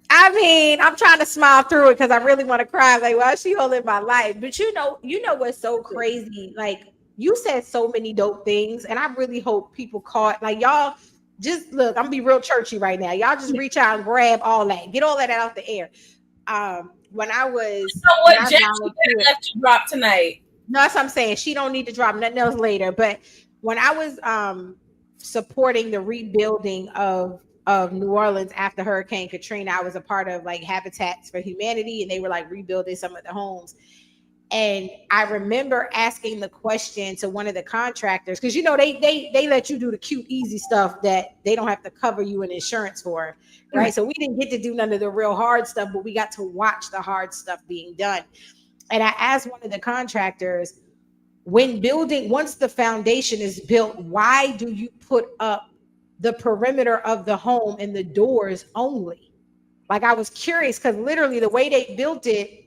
Speaker 1: I mean, I'm trying to smile through it because I really want to cry. Like, well, she holding my life. But you know what's so crazy? Like, you said so many dope things, and I really hope people caught. Like, y'all just look. I'm gonna be real churchy right now. Y'all just reach out and grab all that, get all that out the air. When I was,
Speaker 2: you know what, Jack, she let you drop tonight.
Speaker 1: No, that's what I'm saying. She don't need to drop nothing else later. But when I was supporting the rebuilding of New Orleans after Hurricane Katrina, I was a part of like Habitats for Humanity, and they were like rebuilding some of the homes. And I remember asking the question to one of the contractors, because you know they let you do the cute, easy stuff that they don't have to cover you in insurance for, right? So we didn't get to do none of the real hard stuff, but we got to watch the hard stuff being done. And I asked one of the contractors, when building, once the foundation is built, why do you put up the perimeter of the home and the doors only? Like, I was curious because literally the way they built it,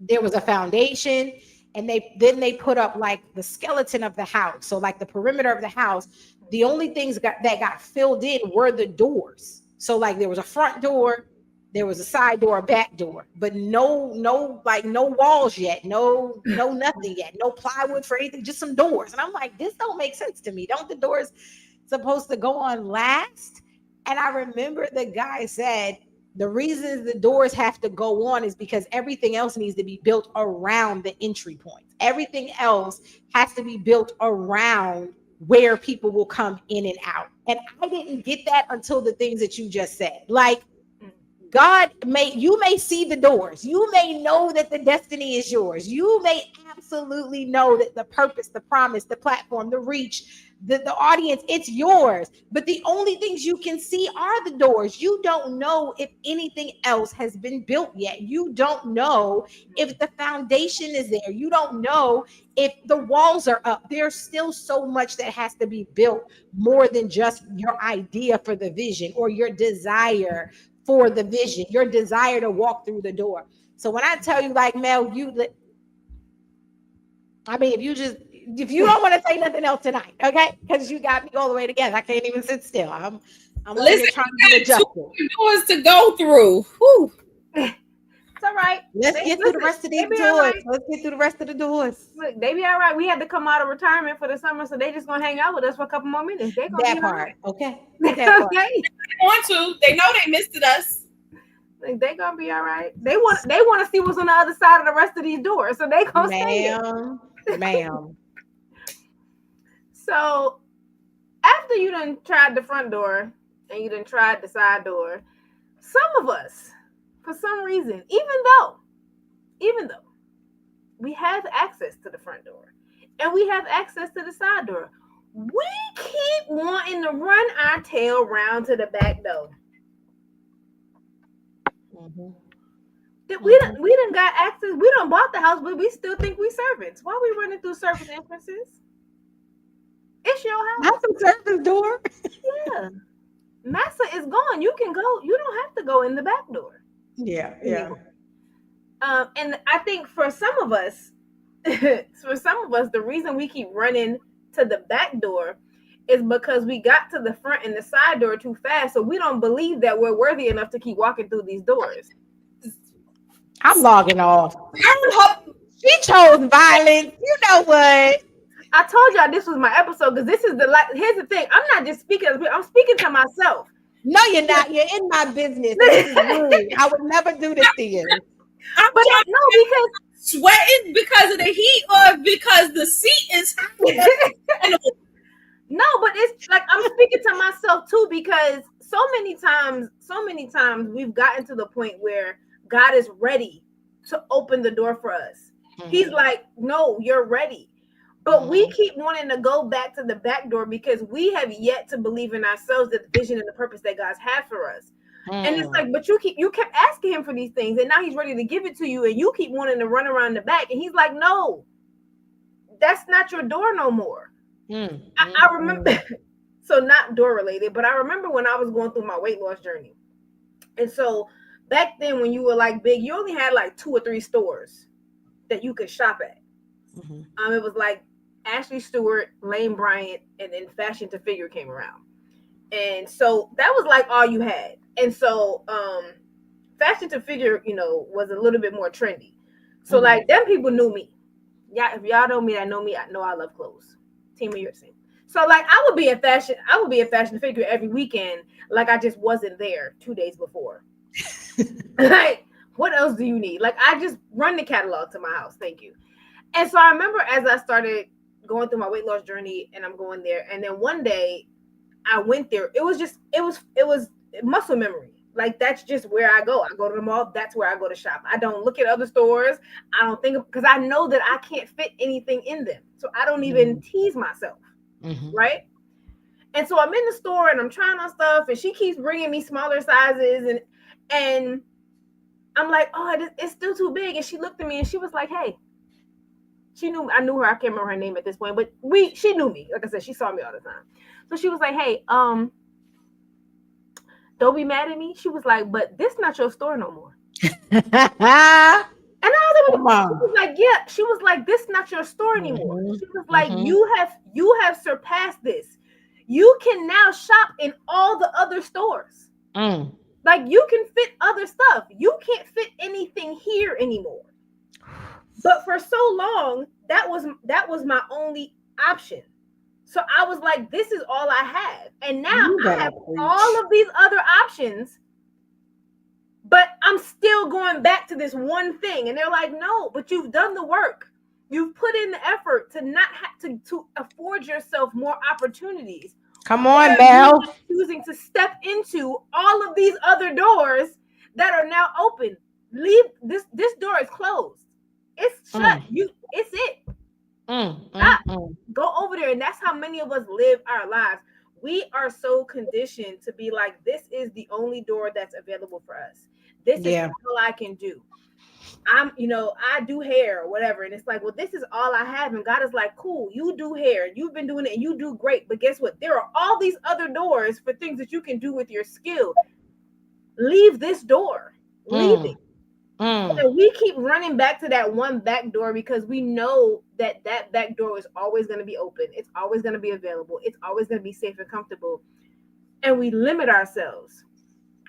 Speaker 1: there was a foundation, and they put up like the skeleton of the house. So like the perimeter of the house, the only things that got filled in were the doors. So like there was a front door, there was a side door, a back door, but no walls yet, no nothing yet, no plywood for anything, just some doors. And I'm like, this don't make sense to me. Don't the doors supposed to go on last? And I remember the guy said, the reason the doors have to go on is because everything else needs to be built around the entry points. Everything else has to be built around where people will come in and out. And I didn't get that until the things that you just said. Like, you may see the doors. You may know that the destiny is yours. You may absolutely know that the purpose, the promise, the platform, the reach, the audience, it's yours. But the only things you can see are the doors. You don't know if anything else has been built yet. You don't know if the foundation is there. You don't know if the walls are up. There's still so much that has to be built, more than just your idea for the vision or your desire for the vision, your desire to walk through the door. So when I tell you, like, Mel, if you don't want to say nothing else tonight, okay? Because you got me all the way together. I can't even sit still. I'm
Speaker 2: Listen,
Speaker 1: trying to get adjusted.
Speaker 2: Doors to go through. Whew.
Speaker 3: all right.
Speaker 1: Let's get through the rest of
Speaker 3: They
Speaker 1: these
Speaker 3: be all
Speaker 1: doors.
Speaker 3: right.
Speaker 1: Let's get through the rest of the doors.
Speaker 3: Look, they be all right. We had to come out of retirement for the summer, so they just gonna hang out with us for a couple more minutes. They gonna
Speaker 1: That
Speaker 3: be all
Speaker 1: part,
Speaker 3: right.
Speaker 1: okay. That part.
Speaker 3: Okay.
Speaker 2: They want to. They know they missed us.
Speaker 3: Like, they gonna be all right. They want to see what's on the other side of the rest of these doors, so they gonna stay there.
Speaker 1: Ma'am.
Speaker 3: So after you done tried the front door and you done tried the side door, some of us, for some reason, even though we have access to the front door and we have access to the side door, we keep wanting to run our tail round to the back door.
Speaker 1: Mm-hmm.
Speaker 3: We done got access. We done bought the house, but we still think we servants. Why are we running through service entrances? It's your house.
Speaker 1: That's a service door.
Speaker 3: Yeah. Massa is gone. You can go. You don't have to go in the back door.
Speaker 1: Yeah.
Speaker 3: And I think for some of us, the reason we keep running to the back door is because we got to the front and the side door too fast. So we don't believe that we're worthy enough to keep walking through these doors.
Speaker 1: I'm logging off. She chose violence. You know what?
Speaker 3: I told y'all this was my episode because this is here's the thing. I'm not just speaking, I'm speaking to myself.
Speaker 1: No, you're not. You're in my business. This is rude. I would never do this to you.
Speaker 3: Because
Speaker 2: sweating because of the heat or because the seat is
Speaker 3: no, but it's like I'm speaking to myself too, because so many times we've gotten to the point where God is ready to open the door for us. Mm-hmm. He's like, no, you're ready. But we keep wanting to go back to the back door because we have yet to believe in ourselves that the vision and the purpose that God's had for us. And it's like, but you kept asking him for these things, and now he's ready to give it to you, and you keep wanting to run around the back, and he's like, no, that's not your door no more. I remember, so not door related, but I remember when I was going through my weight loss journey. And so back then when you were like big, you only had like 2 or 3 stores that you could shop at. It was like Ashley Stewart, Lane Bryant, and then Fashion to Figure came around. And so that was like all you had. And so Fashion to Figure, was a little bit more trendy. So like them people knew me. Yeah, if y'all know me, I know I love clothes. Team of your team. So like I would be at Fashion to Figure every weekend, like I just wasn't there 2 days before. Like, what else do you need? Like, I just run the catalog to my house. Thank you. And so I remember as I started going through my weight loss journey, and I'm going there, and then one day I went there. It was muscle memory. Like, that's just where I go. I go to the mall. That's where I go to shop. I don't look at other stores. I don't think, because I know that I can't fit anything in them. So I don't even tease myself. Right. And so I'm in the store and I'm trying on stuff, and she keeps bringing me smaller sizes, and I'm like, oh, it's still too big. And she looked at me and she was like, hey, I knew her. I can't remember her name at this point, but she knew me. Like I said, she saw me all the time. So she was like, hey, don't be mad at me. She was like, but this not your store no more. And I was like, yeah. She was like, this not your store anymore. She was like, you have surpassed this. You can now shop in all the other stores. Like, you can fit other stuff. You can't fit anything here anymore. But for so long, that was my only option. So I was like, this is all I have. And now I have all of these other options, but I'm still going back to this one thing. And they're like, no, but you've done the work. You've put in the effort to not have to afford yourself more opportunities.
Speaker 1: Come on, Mel.
Speaker 3: Choosing to step into all of these other doors that are now open. Leave this door is closed. It's shut. It's it. Go over there. And that's how many of us live our lives. We are so conditioned to be like, this is the only door that's available for us. This is all I can do. I do hair or whatever. And it's like, well, this is all I have. And God is like, cool, you do hair. You've been doing it and you do great. But guess what? There are all these other doors for things that you can do with your skill. Leave this door. Leave it. And we keep running back to that one back door because we know that back door is always going to be open. It's always going to be available. It's always going to be safe and comfortable. And we limit ourselves.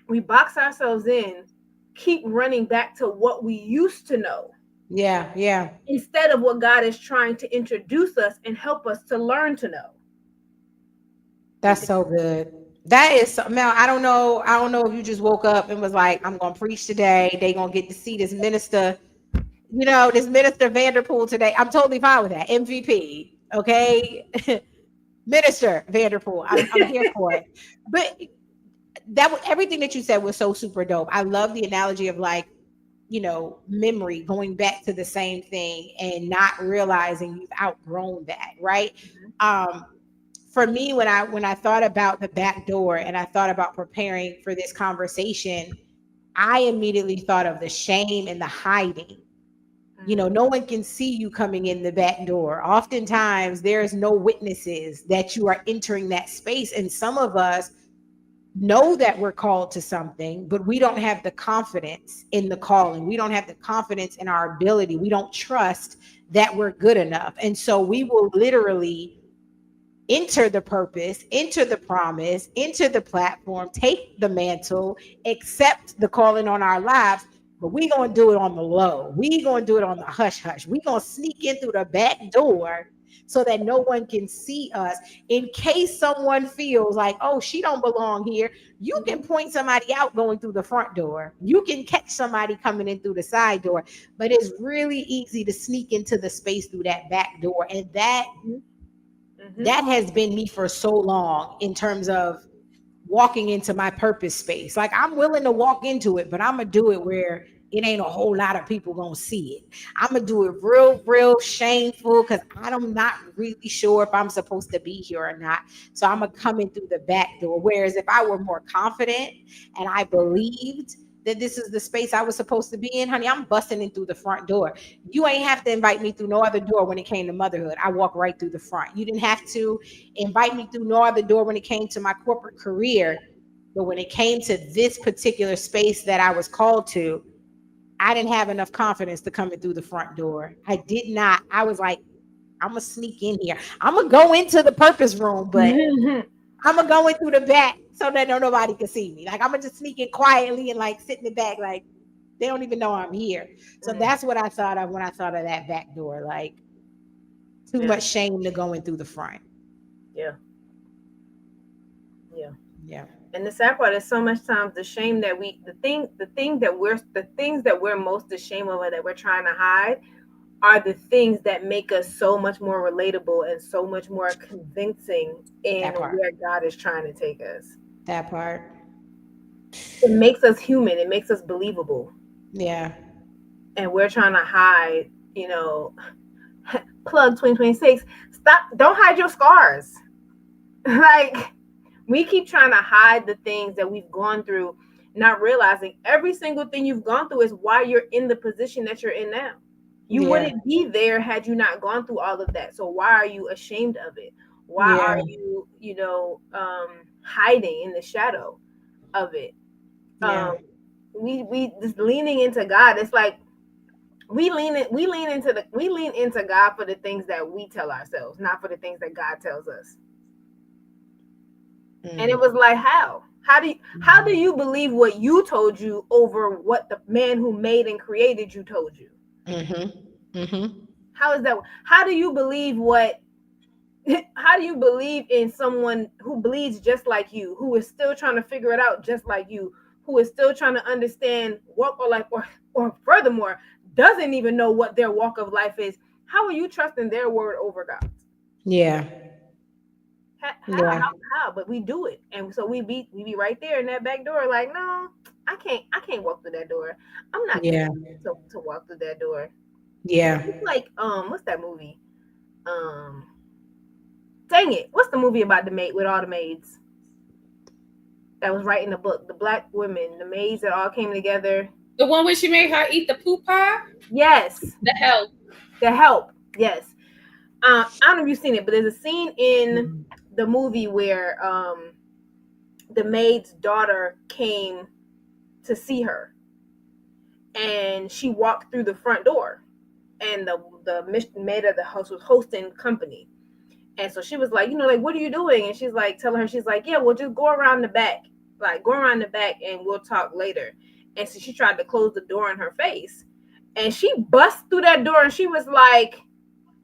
Speaker 3: We box ourselves in keep running back to what we used to know
Speaker 1: Yeah, yeah.
Speaker 3: instead of what God is trying to introduce us and help us to learn to know.
Speaker 1: That's so good. That is so, Mel, I don't know. I don't know if you just woke up and was like, I'm gonna preach today. They gonna get to see this minister, this minister Vanderpool today. I'm totally fine with that. MVP. Okay. Minister Vanderpool. I'm here for it. But everything that you said was so super dope. I love the analogy of like, memory, going back to the same thing and not realizing you've outgrown that, right? Um, for me, when I thought about the back door and I thought about preparing for this conversation, I immediately thought of the shame and the hiding. No one can see you coming in the back door. Oftentimes, there's no witnesses that you are entering that space. And some of us know that we're called to something, but we don't have the confidence in the calling. We don't have the confidence in our ability. We don't trust that we're good enough. And so we will literally enter the purpose, enter the promise, enter the platform, take the mantle, accept the calling on our lives. But we gonna do it on the low. We gonna do it on the hush hush. We gonna sneak in through the back door so that no one can see us. In case someone feels like, oh, she don't belong here, you can point somebody out going through the front door. You can catch somebody coming in through the side door. But it's really easy to sneak into the space through that back door, and that has been me for so long in terms of walking into my purpose space. Like I'm willing to walk into it, but I'm gonna do it where it ain't a whole lot of people gonna see it. I'm gonna do it real shameful because I'm not really sure if I'm supposed to be here or not. So I'm gonna come in through the back door. Whereas if I were more confident and I believed that this is the space I was supposed to be in, honey, I'm busting in through the front door. You ain't have to invite me through no other door when it came to motherhood. I walk right through the front. You didn't have to invite me through no other door when it came to my corporate career. But when it came to this particular space that I was called to, I didn't have enough confidence to come in through the front door. I did not. I was like, I'm going to sneak in here. I'm going to go into the purpose room, but I'm going to go in through the back so that nobody can see me. Like, I'm going to just sneak in quietly and like sit in the back. Like, they don't even know I'm here. So that's what I thought of when I thought of that back door. Like, too much shame to go in through the front.
Speaker 3: Yeah.
Speaker 1: Yeah.
Speaker 3: And the sad part is so much times the shame that the things that we're most ashamed of or that we're trying to hide are the things that make us so much more relatable and so much more convincing in where God is trying to take us.
Speaker 1: That part.
Speaker 3: It makes us human. It makes us believable.
Speaker 1: Yeah.
Speaker 3: And we're trying to hide, plug 2026. Stop. Don't hide your scars. Like, we keep trying to hide the things that we've gone through, not realizing every single thing you've gone through is why you're in the position that you're in now. You wouldn't be there had you not gone through all of that. So why are you ashamed of it? Why are you, hiding in the shadow of it? We just leaning into God. It's like we lean into God for the things that we tell ourselves, not for the things that God tells us. And it was like, how do you believe what you told you over what the man who made and created you told you? How is that? How do you believe in someone who bleeds just like you, who is still trying to figure it out just like you, who is still trying to understand walk of life, or furthermore doesn't even know what their walk of life is? How are you trusting their word over God's? How? But we do it, and so we be right there in that back door, like, no, I can't walk through that door. I'm not to walk through that door. It's like, what's that movie? Dang it, what's the movie about the maid with all the maids that was writing the book? The black women, the maids that all came together.
Speaker 2: The one where she made her eat the poop pie?
Speaker 3: Yes.
Speaker 2: The Help.
Speaker 3: Yes. I don't know if you've seen it, but there's a scene in the movie where the maid's daughter came to see her, and she walked through the front door, and the maid of the house was hosting company, and so she was like, what are you doing? And she's like, yeah, we'll just go around the back, and we'll talk later. And so she tried to close the door in her face. And she bust through that door and she was like,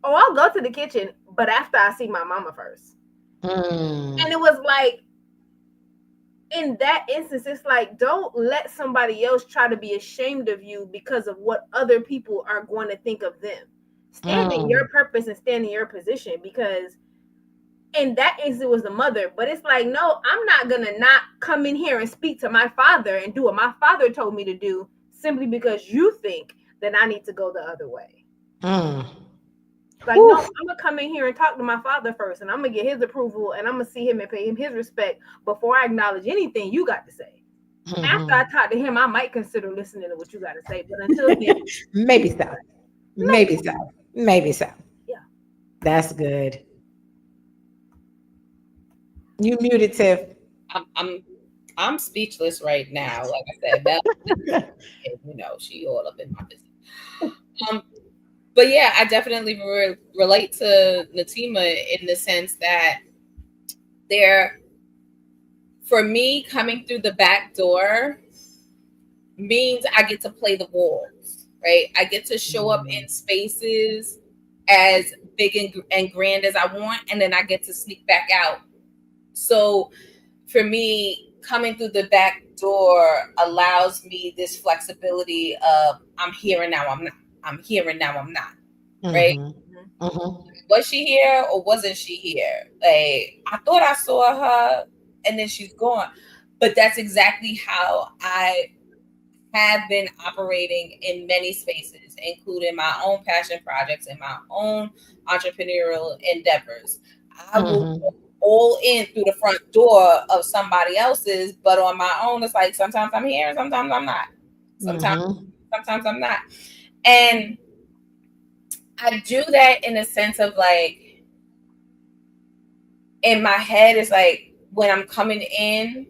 Speaker 3: oh, I'll go to the kitchen, but after I see my mama first. And it was like, in that instance, it's like, don't let somebody else try to be ashamed of you because of what other people are going to think of them. Stand in your purpose and stand in your position, because in that instance it was the mother, but it's like, no, I'm not gonna not come in here and speak to my father and do what my father told me to do simply because you think that I need to go the other way. Like, no, I'm gonna come in here and talk to my father first, and I'm gonna get his approval, and I'm gonna see him and pay him his respect before I acknowledge anything you got to say. After I talk to him, I might consider listening to what you got to say, but until then,
Speaker 1: maybe so. Maybe so. Maybe so.
Speaker 3: Yeah.
Speaker 1: That's good. You muted, Tiff.
Speaker 2: I'm speechless right now. Like I said, Mel, she all up in my business. But yeah, I definitely relate to Natima in the sense that for me, coming through the back door means I get to play the walls, right? I get to show up in spaces as big and grand as I want, and then I get to sneak back out. So for me, coming through the back door allows me this flexibility of I'm here and now I'm not. I'm here and now I'm not. Right? Was she here or wasn't she here? Like, I thought I saw her and then she's gone. But that's exactly how I have been operating in many spaces, including my own passion projects and my own entrepreneurial endeavors. I will go all in through the front door of somebody else's, but on my own, it's like sometimes I'm here and sometimes I'm not. Sometimes I'm not. And I do that in a sense of like, in my head, it's like when I'm coming in,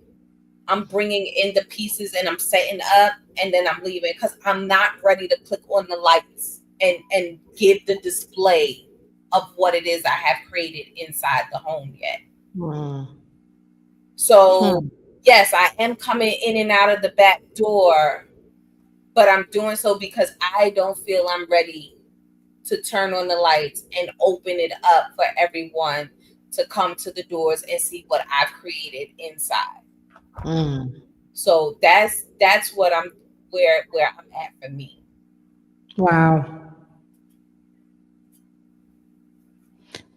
Speaker 2: I'm bringing in the pieces and I'm setting up and then I'm leaving because I'm not ready to click on the lights and give the display of what it is I have created inside the home yet. So yes, I am coming in and out of the back door, but I'm doing so because I don't feel I'm ready to turn on the lights and open it up for everyone to come to the doors and see what I've created inside. So that's what I'm where I'm at for me.
Speaker 1: Wow.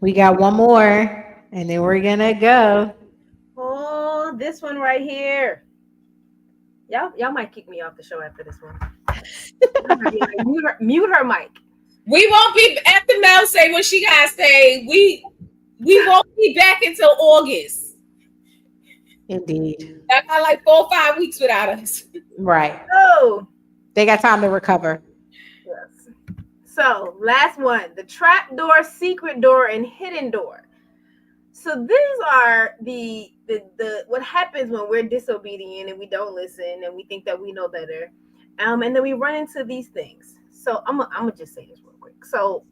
Speaker 1: We got one more and then we're gonna go.
Speaker 3: Oh, this one right here. Y'all might kick me off the show after this one. Like, mute her mic.
Speaker 2: We won't be after Mel say what she gotta say. We won't be back until August.
Speaker 1: Indeed.
Speaker 2: I got like 4 or 5 weeks without us.
Speaker 1: Right.
Speaker 3: Oh,
Speaker 1: they got time to recover.
Speaker 3: Yes. So last one: the trap door, secret door, and hidden door. So these are the what happens when we're disobedient and we don't listen and we think that we know better, and then we run into these things. So I'm gonna just say this real quick. So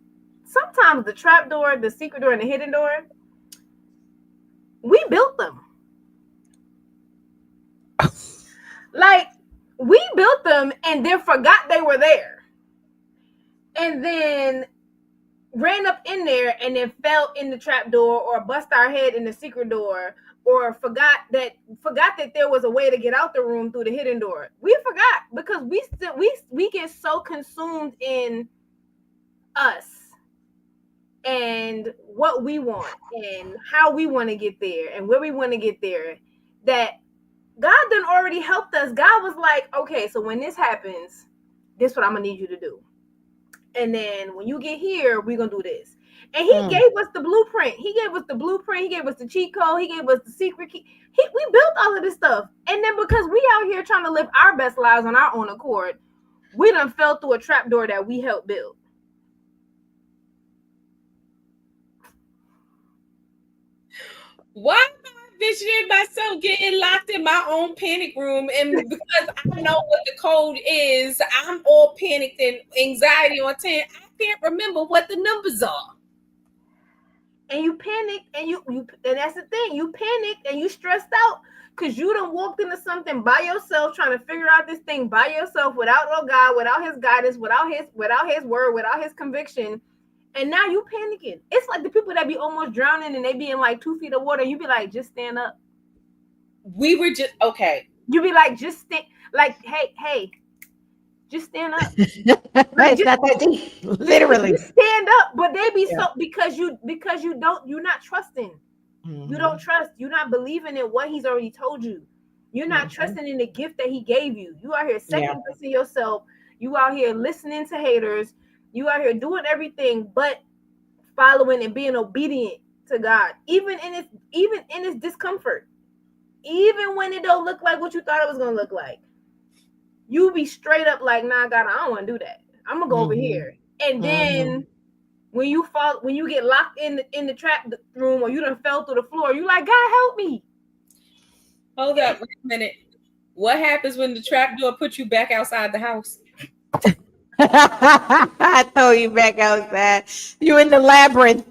Speaker 3: sometimes the trap door, the secret door, and the hidden door, we built them. Like, we built them and then forgot they were there, and then ran up in there and then fell in the trap door or bust our head in the secret door, or forgot that there was a way to get out the room through the hidden door. We forgot because we get so consumed in us and what we want and how we want to get there and where we want to get there, that God done already helped us. God was like, okay, so when this happens, this is what I'm gonna need you to do. And then when you get here, we're gonna do this. And he gave us the blueprint. He gave us the blueprint. He gave us the cheat code. He gave us the secret key. We built all of this stuff. And then because we out here trying to live our best lives on our own accord, we done fell through a trapdoor that we helped build.
Speaker 2: Why am I envisioning myself getting locked in my own panic room? And because I know what the code is, I'm all panicked and anxiety on 10. I can't remember what the numbers are.
Speaker 3: And you panic, and you and that's the thing. You panic and you stressed out because you done walked into something by yourself, trying to figure out this thing by yourself, without no God, without his guidance, without his word, without his conviction. And now you panicking. It's like the people that be almost drowning and they be in like 2 feet of water. You be like, just stand up.
Speaker 2: We were just okay.
Speaker 3: You be like, just stand. Like, hey, just stand up. Like,
Speaker 1: It's not that deep, literally.
Speaker 3: just stand up. But they be
Speaker 1: Yeah.
Speaker 3: so because you're not trusting. You don't trust. You're not believing in what he's already told you. You're not trusting in the gift that he gave you. You out here second guessing yourself. You out here listening to haters. You out here doing everything but following and being obedient to God, even in its discomfort, even when it don't look like what you thought it was gonna look like. You be straight up like, nah, God, I don't want to do that. I'm gonna go over here. And then when you get locked in the trap room, or you done fell through the floor, you like, God, help me.
Speaker 2: Hold up, wait a minute. What happens when the trap door puts you back outside the house?
Speaker 1: I throw you back outside. You in the labyrinth.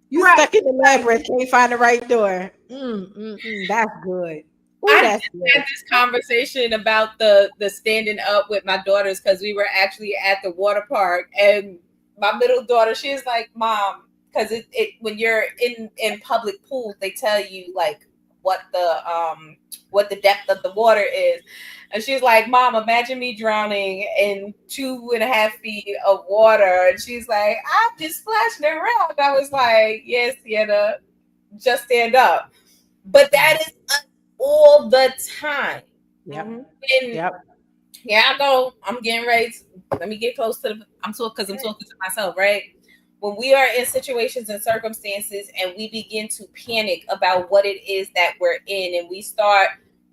Speaker 1: You
Speaker 3: Right.
Speaker 1: stuck in the labyrinth. Can't find the right door. That's good. Ooh,
Speaker 2: I
Speaker 1: that's
Speaker 2: just
Speaker 1: good.
Speaker 2: had this conversation about the standing up with my daughters, because we were actually at the water park, and my middle daughter, she's like, Mom, because it when you're in public pools, they tell you like what the depth of the water is. And she's like, Mom, imagine me drowning in 2.5 feet of water. And she's like, I'm just splashing around. I was like, yes, Sienna, just stand up. But that is all the time.
Speaker 1: Yep.
Speaker 2: And
Speaker 1: Yep.
Speaker 2: here I go. I'm getting ready. Let me get close to I'm talking to myself, right? When we are in situations and circumstances and we begin to panic about what it is that we're in, and we start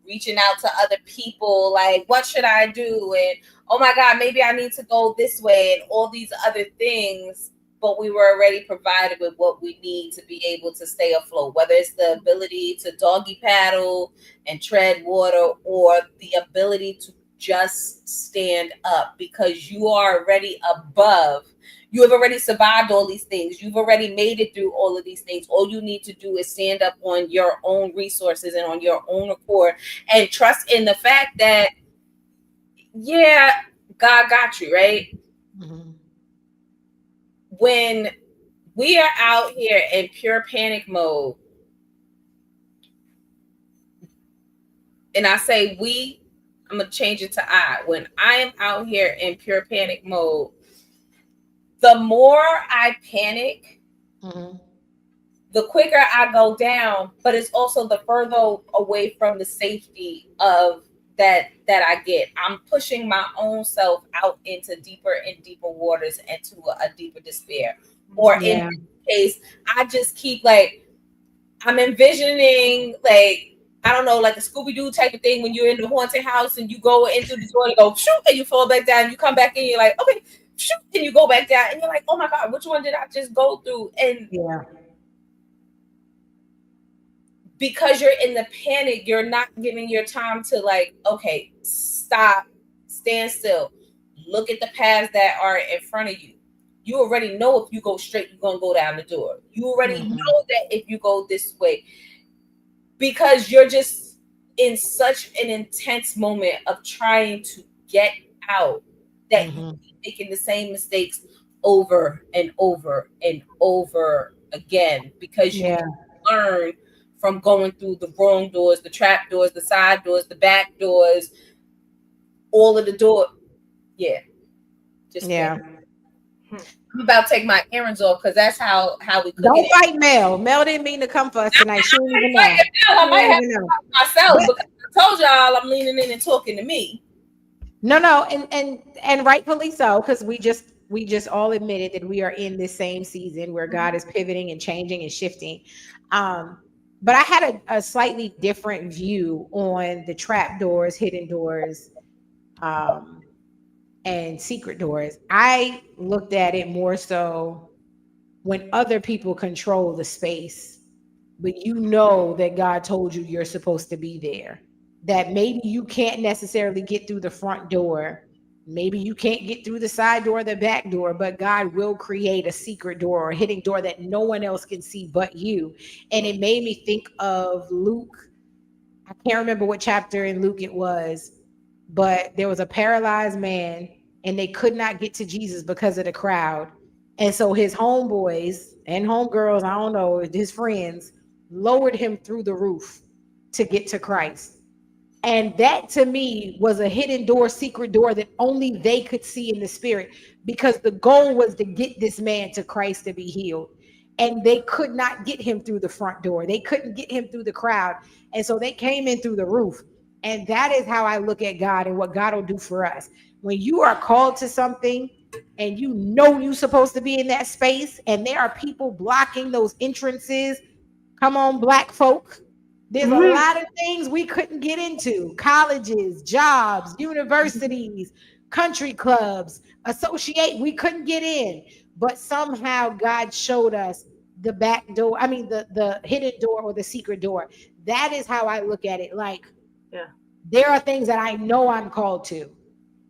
Speaker 2: reaching out to other people, like, what should I do? And oh my God, maybe I need to go this way, and all these other things. But we were already provided with what we need to be able to stay afloat, whether it's the ability to doggy paddle and tread water, or the ability to just stand up, because you are already above. You have already survived all these things. You've already made it through all of these things. All you need to do is stand up on your own resources and on your own accord, and trust in the fact that, yeah, God got you, right? When we are out here in pure panic mode, and I say we, I'm going to change it to I. When I am out here in pure panic mode, the more I panic, the quicker I go down, but it's also the further away from the safety of that I get. I'm pushing my own self out into deeper and deeper waters, and to a deeper despair. Or in this case, I just keep like, I'm envisioning like, I don't know, like a Scooby-Doo type of thing, when you're in the haunted house and you go into the door and go shoot, and you fall back down, you come back in, you're like, okay, shoot, and you go back down, and you're like, oh my God, which one did I just go through? And because you're in the panic, you're not giving your time to like, okay, stop, stand still, look at the paths that are in front of you. You already know if you go straight, you're going to go down the door. You already know that if you go this way, because you're just in such an intense moment of trying to get out, that you keep making the same mistakes over and over and over again, because you learn from going through the wrong doors, the trap doors, the side doors, the back doors, all of the door. I'm about to take my earrings off, because that's how we cook.
Speaker 1: Don't fight Mel. Mel didn't mean to come for us tonight. She didn't even know.
Speaker 2: I might have to talk myself, because I told y'all I'm leaning in and talking to me.
Speaker 1: No, and rightfully so, because we just all admitted that we are in this same season where God is pivoting and changing and shifting. But I had a slightly different view on the trap doors, hidden doors, and secret doors. I looked at it more so when other people control the space, but you know that God told you you're supposed to be there, that maybe you can't necessarily get through the front door. Maybe you can't get through the side door or the back door, but God will create a secret door or a hidden door that no one else can see but you. And it made me think of Luke, I can't remember what chapter in Luke it was, but there was a paralyzed man and they could not get to Jesus because of the crowd. And so his homeboys and homegirls, I don't know, his friends lowered him through the roof to get to Christ. And that to me was a hidden door, secret door that only they could see in the spirit, because the goal was to get this man to Christ to be healed. And they could not get him through the front door. They couldn't get him through the crowd. And so they came in through the roof. And that is how I look at God and what God will do for us. When you are called to something and you know you're supposed to be in that space and there are people blocking those entrances, come on, Black folk. There's a lot of things we couldn't get into: colleges, jobs, universities, country clubs, associate. We couldn't get in, but somehow God showed us the back door. I mean, the hidden door or the secret door. That is how I look at it. Like,
Speaker 3: Yeah.
Speaker 1: there are things that I know I'm called to.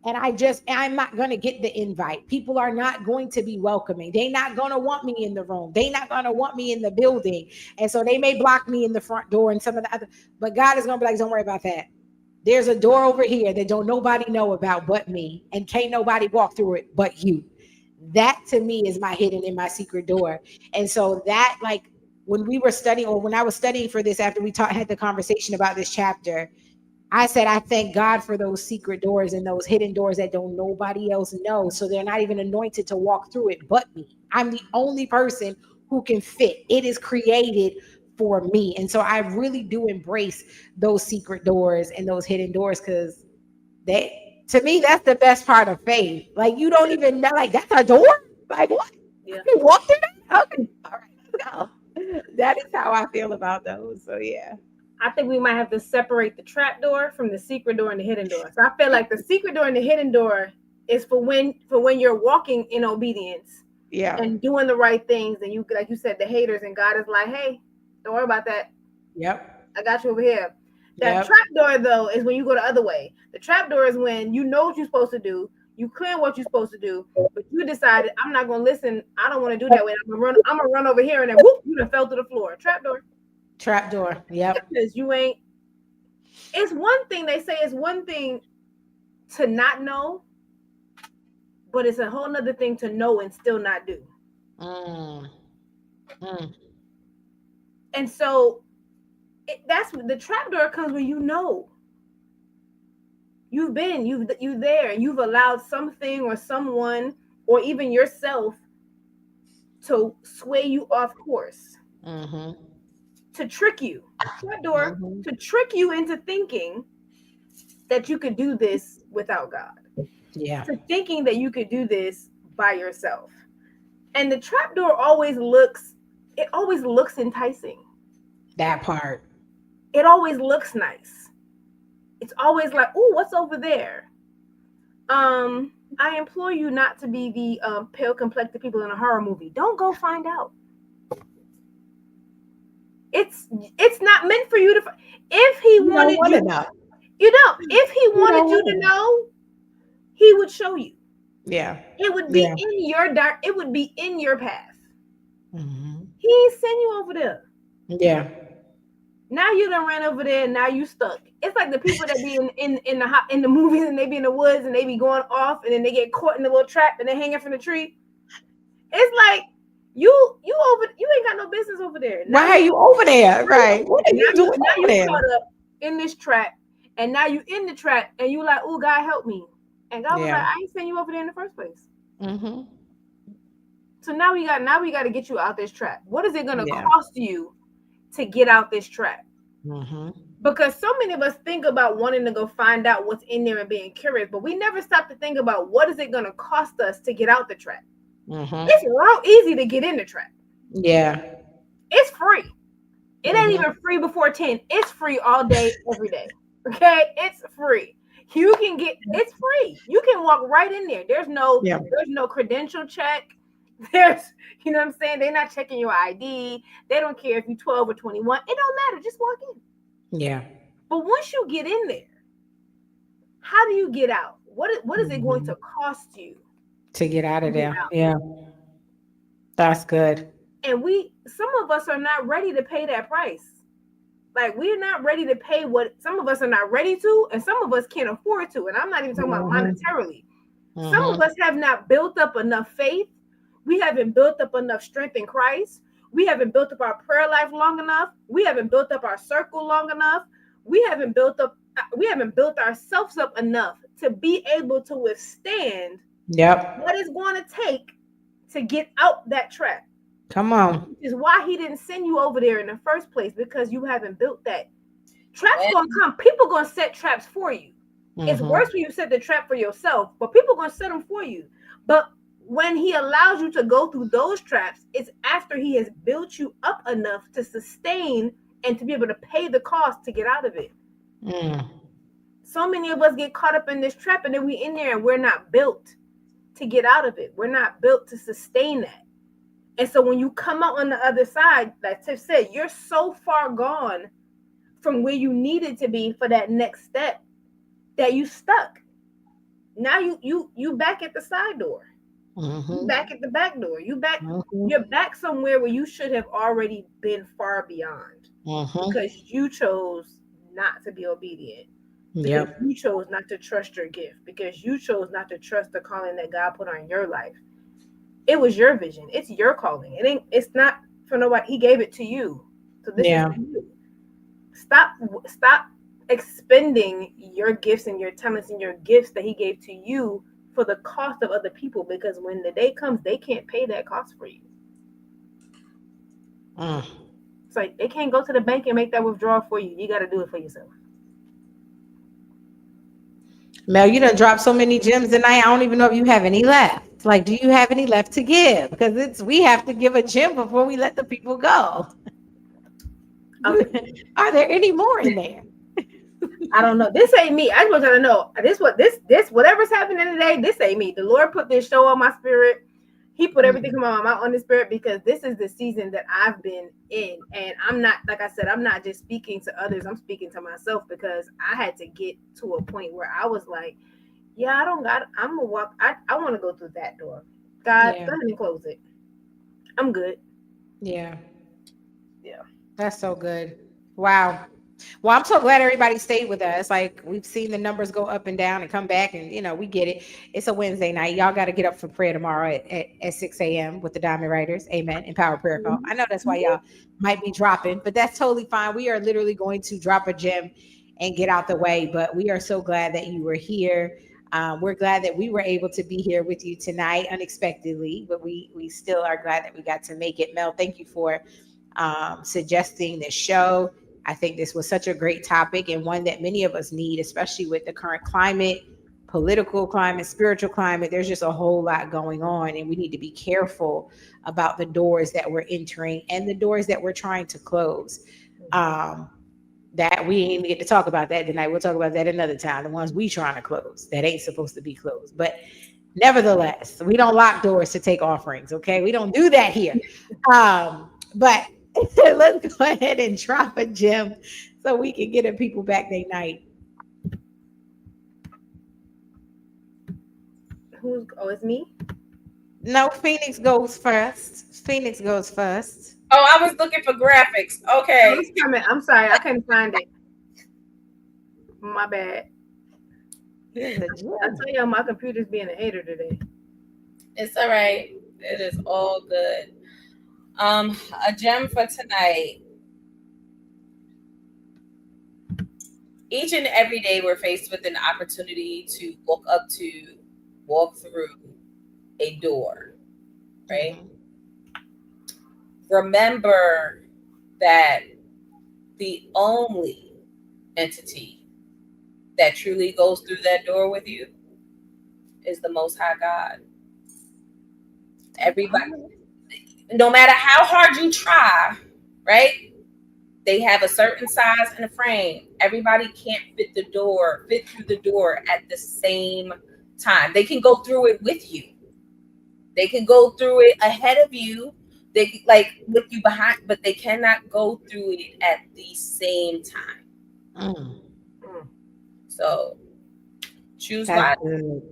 Speaker 1: And I'm not going to get the invite. People are not going to be welcoming. They're not going to want me in the room. They're not going to want me in the building. And so they may block me in the front door and some of the other, but God is going to be like, don't worry about that. There's a door over here that don't nobody know about but me, and can't nobody walk through it but you. That to me is my hidden and my secret door. And so that, like, when we were studying, or when I was studying for this, after we had the conversation about this chapter, I said, I thank God for those secret doors and those hidden doors that don't nobody else know. So they're not even anointed to walk through it but me. I'm the only person who can fit. It is created for me. And so I really do embrace those secret doors and those hidden doors, because to me, that's the best part of faith. Like, you don't even know, like, that's a door? Like, what?
Speaker 3: Yeah.
Speaker 1: You walk through that? Okay. All right, let's go. That is how I feel about those. So yeah.
Speaker 3: I think we might have to separate the trap door from the secret door and the hidden door. So I feel like the secret door and the hidden door is for when you're walking in obedience,
Speaker 1: Yeah.
Speaker 3: and doing the right things, and you, like you said, the haters, and God is like, hey, don't worry about that.
Speaker 1: Yep.
Speaker 3: I got you over here. That
Speaker 1: Yep.
Speaker 3: trap door though is when you go the other way. The trap door is when you know what you're supposed to do, you clear what you're supposed to do, but you decided, I'm not gonna listen. I don't want to do that way. I'm gonna run over here, and then whoop, you done fell to the floor. Trap door.
Speaker 1: Trap door. Yep.
Speaker 3: Because you ain't. It's one thing, they say it's one thing to not know, but it's a whole nother thing to know and still not do.
Speaker 1: Mm. Mm.
Speaker 3: And so that's the trap door comes when you know you there, and you've allowed something or someone or even yourself to sway you off course, to trick you. Trap door to trick you into thinking that you could do this without God.
Speaker 1: Yeah.
Speaker 3: To thinking that you could do this by yourself. And the trap door always looks enticing.
Speaker 1: That part.
Speaker 3: It always looks nice. It's always like, oh, what's over there? I implore you not to be the pale complected people in a horror movie. Don't go find out. It's not meant for you to. If he wanted you to know, if he wanted you to know, he would show you.
Speaker 1: Yeah.
Speaker 3: It would be in your dark. It would be in your path.
Speaker 1: Mm-hmm.
Speaker 3: He ain't send you over there.
Speaker 1: Yeah.
Speaker 3: Now you done ran over there, and now you stuck. It's like the people that be in the movies, and they be in the woods, and they be going off, and then they get caught in the little trap, and they hanging from the tree. It's like you ain't got no business over there.
Speaker 1: Now, why are you over there? Right. What are you doing
Speaker 3: now
Speaker 1: over there?
Speaker 3: Caught up in this trap, and now you in the trap, and you like, oh, God help me, and God was like, I ain't send you over there in the first place.
Speaker 1: Mm-hmm.
Speaker 3: So now we got to get you out this trap. What is it going to cost you to get out this trap?
Speaker 1: Mm-hmm. Because
Speaker 3: so many of us think about wanting to go find out what's in there and being curious, but we never stop to think about what is it going to cost us to get out the trap. Mm-hmm. It's real easy to get in the trap.
Speaker 1: Yeah.
Speaker 3: It's free. It ain't even free before 10. It's free all day, every day. Okay? It's free. It's free. You can walk right in there. There's no credential check. There's, you know what I'm saying? They're not checking your ID. They don't care if you're 12 or 21. It don't matter. Just walk in.
Speaker 1: Yeah.
Speaker 3: But once you get in there, how do you get out? What is it going to cost you
Speaker 1: to get out of there? Yeah. That's good.
Speaker 3: And some of us are not ready to pay that price. Like, we're not ready to pay what some of us are not ready to, and some of us can't afford to. And I'm not even talking about
Speaker 1: Mhm.
Speaker 3: monetarily. Some of
Speaker 1: Mhm.
Speaker 3: us have not built up enough faith. We haven't built up enough strength in Christ. We haven't built up our prayer life long enough. We haven't built up our circle long enough. We haven't built ourselves up enough to be able to withstand
Speaker 1: Yep.
Speaker 3: what it's going to take to get out that trap.
Speaker 1: Come on.
Speaker 3: Which is why he didn't send you over there in the first place, because you haven't built that. Traps
Speaker 2: When
Speaker 3: gonna come. People gonna set traps for you. It's
Speaker 1: Mhm.
Speaker 3: worse when you set the trap for yourself, but people gonna set them for you. But when he allows you to go through those traps, it's after he has built you up enough to sustain and to be able to pay the cost to get out of it.
Speaker 1: Mm.
Speaker 3: So many of us get caught up in this trap, and then we in there and we're not built to get out of it. We're not built to sustain that. And so when you come out on the other side, like Tiff said, you're so far gone from where you needed to be for that next step that you stuck. Now you back at the side door. You
Speaker 1: Mhm.
Speaker 3: back at the back door.
Speaker 1: Mhm.
Speaker 3: You're back somewhere where you should have already been far beyond,
Speaker 1: Mhm.
Speaker 3: because you chose not to be obedient, because
Speaker 1: Yep.
Speaker 3: you chose not to trust your gift, because you chose not to trust the calling that God put on your life. It was your vision. It's your calling. It's not for nobody. He gave it to you. So this is
Speaker 1: Yeah.
Speaker 3: for you. Stop stop expending your gifts and your talents and your gifts that he gave to you for the cost of other people, because when the day comes, they can't pay that cost for you.
Speaker 1: Mm.
Speaker 3: It's like they can't go to the bank and make that withdrawal for you. You got to do it for yourself.
Speaker 1: Mel, you done dropped so many gems tonight. I don't even know if you have any left. Like, do you have any left to give? Because it's we have to give a gem before we let the people go.
Speaker 3: Okay.
Speaker 1: Are there any more in there?
Speaker 3: I don't know. This ain't me. I just want you to know this whatever's happening today. This ain't me. The Lord put this show on my spirit. He put everything
Speaker 1: Mm.
Speaker 3: from my mouth on the spirit, because this is the season that I've been in, and I'm not, like I said, I'm not just speaking to others. I'm speaking to myself, because I had to get to a point where I was like, yeah, I don't got. I'm gonna walk. I want to go through that door. God,
Speaker 1: Yeah.
Speaker 3: go ahead and close it. I'm good.
Speaker 1: Yeah.
Speaker 3: Yeah.
Speaker 1: That's so good. Wow. Well, I'm so glad everybody stayed with us. Like we've seen the numbers go up and down and come back, and we get it. It's a Wednesday night. Y'all got to get up for prayer tomorrow at 6 a.m. with the Diamond Writers. Amen. Empower prayer call. I know that's why y'all might be dropping, but that's totally fine. We are literally going to drop a gem and get out the way. But we are so glad that you were here. We're glad that we were able to be here with you tonight unexpectedly, but we still are glad that we got to make it. Mel, thank you for suggesting this show. I think this was such a great topic and one that many of us need, especially with the current climate, political climate, spiritual climate. There's just a whole lot going on, and we need to be careful about the doors that we're entering and the doors that we're trying to close. Um, that we ain't even get to talk about that tonight. We'll talk about that another time. The ones we trying to close that ain't supposed to be closed. But nevertheless, we don't lock doors to take offerings. Okay, we don't do that here. But let's go ahead and drop a gem so we can get the people back their night.
Speaker 3: Who's? Oh, it's me.
Speaker 1: No, Phoenix goes first. Phoenix goes first.
Speaker 2: Oh, I was looking for graphics.
Speaker 3: Oh,
Speaker 2: Okay.
Speaker 3: it's coming. I'm sorry, I couldn't find it. My bad.
Speaker 1: Here's a
Speaker 3: I
Speaker 1: gem.
Speaker 3: tell y'all, my computer's being a hater today.
Speaker 2: It's all right. It is all good. A gem for tonight. Each and every day we're faced with an opportunity to walk through a door, right?
Speaker 1: Mhm.
Speaker 2: Remember that the only entity that truly goes through that door with you is the Most High God. Everybody, no matter how hard you try, right? They have a certain size and a frame. Everybody can't fit through the door at the same time. They can go through it with you. They can go through it ahead of you. They like with you behind, but they cannot go through it at the same time.
Speaker 1: Mm.
Speaker 3: Mm.
Speaker 2: So choose
Speaker 1: That's
Speaker 2: wisely.
Speaker 1: good.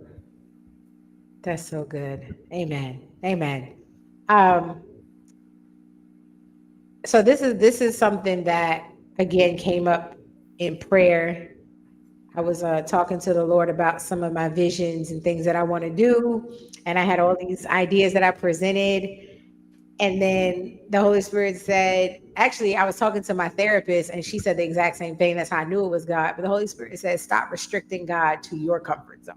Speaker 1: That's so good. Amen. Amen. Um, so this is something that again came up in prayer. I was talking to the Lord about some of my visions and things that I want to do. And I had all these ideas that I presented. And then the Holy Spirit said, actually, I was talking to my therapist and she said the exact same thing. That's how I knew it was God. But the Holy Spirit said, stop restricting God to your comfort zone.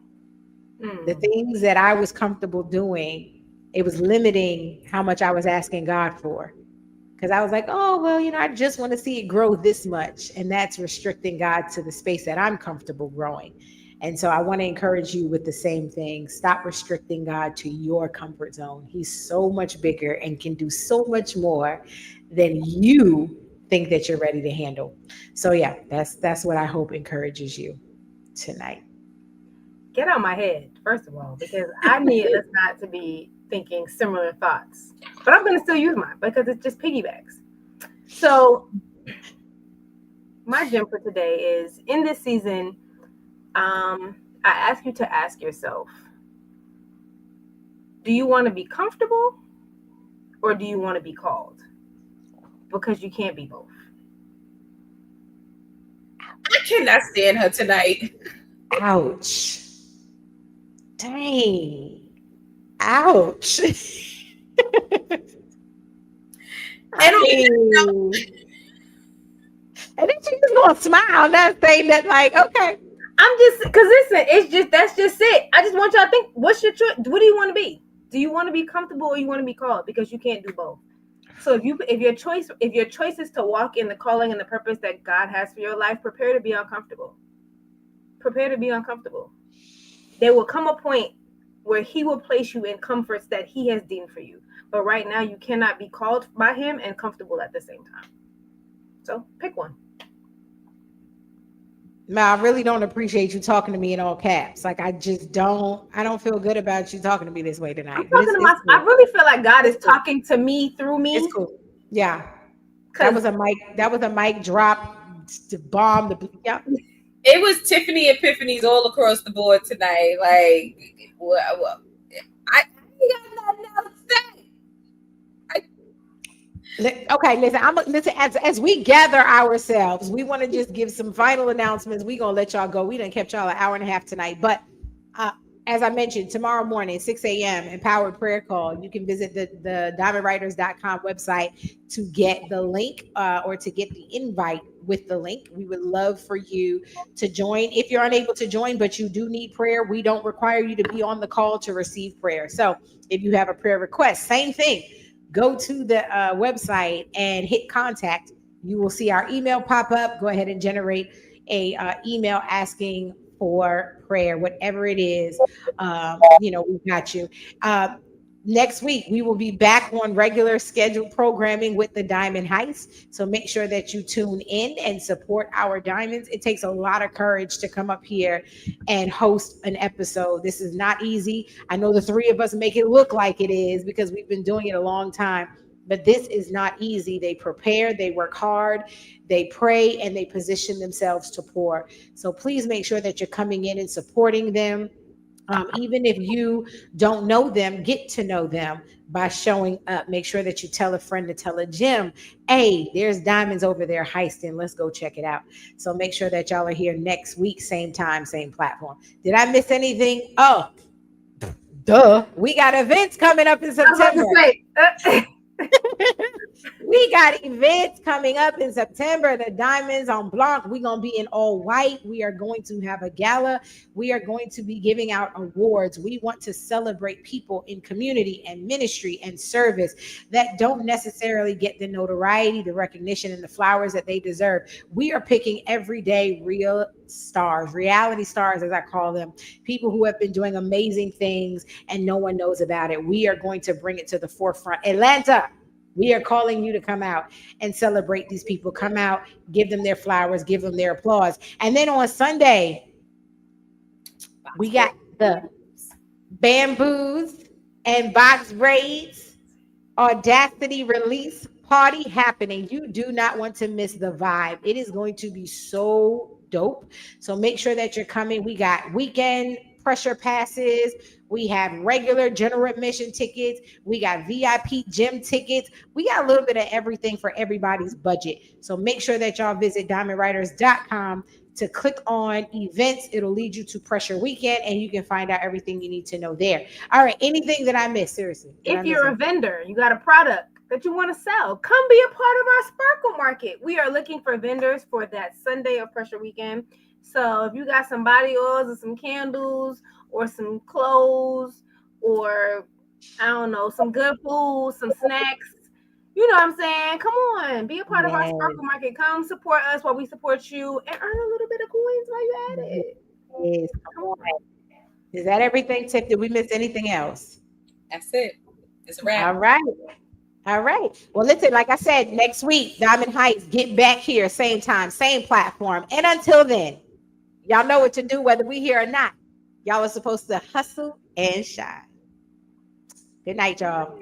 Speaker 1: The things that I was comfortable doing, it was limiting how much I was asking God for. Because I was like, oh, well, I just want to see it grow this much. And that's restricting God to the space that I'm comfortable growing. And so I want to encourage you with the same thing. Stop restricting God to your comfort zone. He's so much bigger and can do so much more than you think that you're ready to handle. So yeah, that's what I hope encourages you tonight.
Speaker 3: Get out my head, first of all, because I need us not to be thinking similar thoughts. But I'm going to still use mine because it's just piggybacks. So my gem for today is, in this season, I ask you to ask yourself, do you want to be comfortable or do you want to be called? Because you can't be both.
Speaker 2: I cannot stand her tonight.
Speaker 1: Ouch. Dang. Ouch. And then she's just gonna smile, not saying that, like, okay.
Speaker 3: I'm just, because listen, that's just it. I just want y'all to think, what's your choice? What do you want to be? Do you want to be comfortable or you want to be called? Because you can't do both. So if your choice is to walk in the calling and the purpose that God has for your life, prepare to be uncomfortable. Prepare to be uncomfortable. There will come a point where he will place you in comforts that he has deemed for you. But right now you cannot be called by him and comfortable at the same time. So pick one.
Speaker 1: I really don't appreciate you talking to me in all caps. Like, I don't feel good about you talking to me this way tonight.
Speaker 3: Cool. I really feel like God is talking to me through me.
Speaker 1: It's cool. Yeah. That was a mic drop to bomb. Yeah.
Speaker 2: It was Tiffany epiphanies all across the board tonight. Like, I ain't got nothing else to say.
Speaker 1: Okay, listen. As we gather ourselves, we want to just give some final announcements. We're gonna let y'all go. We done kept y'all an hour and a half tonight, but as I mentioned, tomorrow morning, 6 a.m. empowered prayer call. You can visit the diamondwriters.com website to get the link or to get the invite with the link. We would love for you to join. If you're unable to join, but you do need prayer, we don't require you to be on the call to receive prayer. So if you have a prayer request, same thing. Go to the website and hit contact. You will see our email pop up. Go ahead and generate a email asking for prayer, whatever it is. We got you. Next week, we will be back on regular scheduled programming with the Diamond Heist. So make sure that you tune in and support our diamonds. It takes a lot of courage to come up here and host an episode. This is not easy. I know the three of us make it look like it is because we've been doing it a long time, but this is not easy. They prepare, they work hard, they pray, and they position themselves to pour. So please make sure that you're coming in and supporting them. Even if you don't know them, get to know them by showing up. Make sure that you tell a friend to tell a gym, hey, there's diamonds over there heisting. Let's go check it out. So make sure that y'all are here next week, same time, same platform. Did I miss anything? Oh, duh. We got events coming up in September. We got events coming up in September. The Diamonds on Blanc. We're going to be in all white. We are going to have a gala. We are going to be giving out awards. We want to celebrate people in community and ministry and service that don't necessarily get the notoriety, the recognition, and the flowers that they deserve. We are picking everyday real stars, reality stars, as I call them, people who have been doing amazing things and no one knows about it. We are going to bring it to the forefront. Atlanta, we are calling you to come out and celebrate these people. Come out, give them their flowers, give them their applause. And then on Sunday, we got the bamboos and box braids audacity release party happening. You do not want to miss the vibe. It is going to be so dope. So make sure that you're coming. We got weekend pressure passes. We have regular general admission tickets. We got VIP gym tickets. We got a little bit of everything for everybody's budget. So make sure that y'all visit diamondwriters.com to click on events. It'll lead you to Pressure Weekend, and you can find out everything you need to know there. All right. Anything that I missed? Seriously.
Speaker 3: If you're a vendor, you got a product that you want to sell, come be a part of our Sparkle Market. We are looking for vendors for that Sunday of Pressure Weekend. So if you got some body oils or some candles or some clothes or, I don't know, some good food, some snacks, you know what I'm saying? Come on, be a part of our Sparkle Market. Come support us while we support you and earn a little bit of coins while you at it.
Speaker 1: Yes. Come on. Is that everything, Tiff? Did we miss anything else?
Speaker 2: That's it. It's a wrap.
Speaker 1: All right. All right. Well, listen, like I said, next week, Diamond Heights, get back here, same time, same platform. And until then, y'all know what to do, whether we here or not. Y'all are supposed to hustle and shine. Good night, y'all.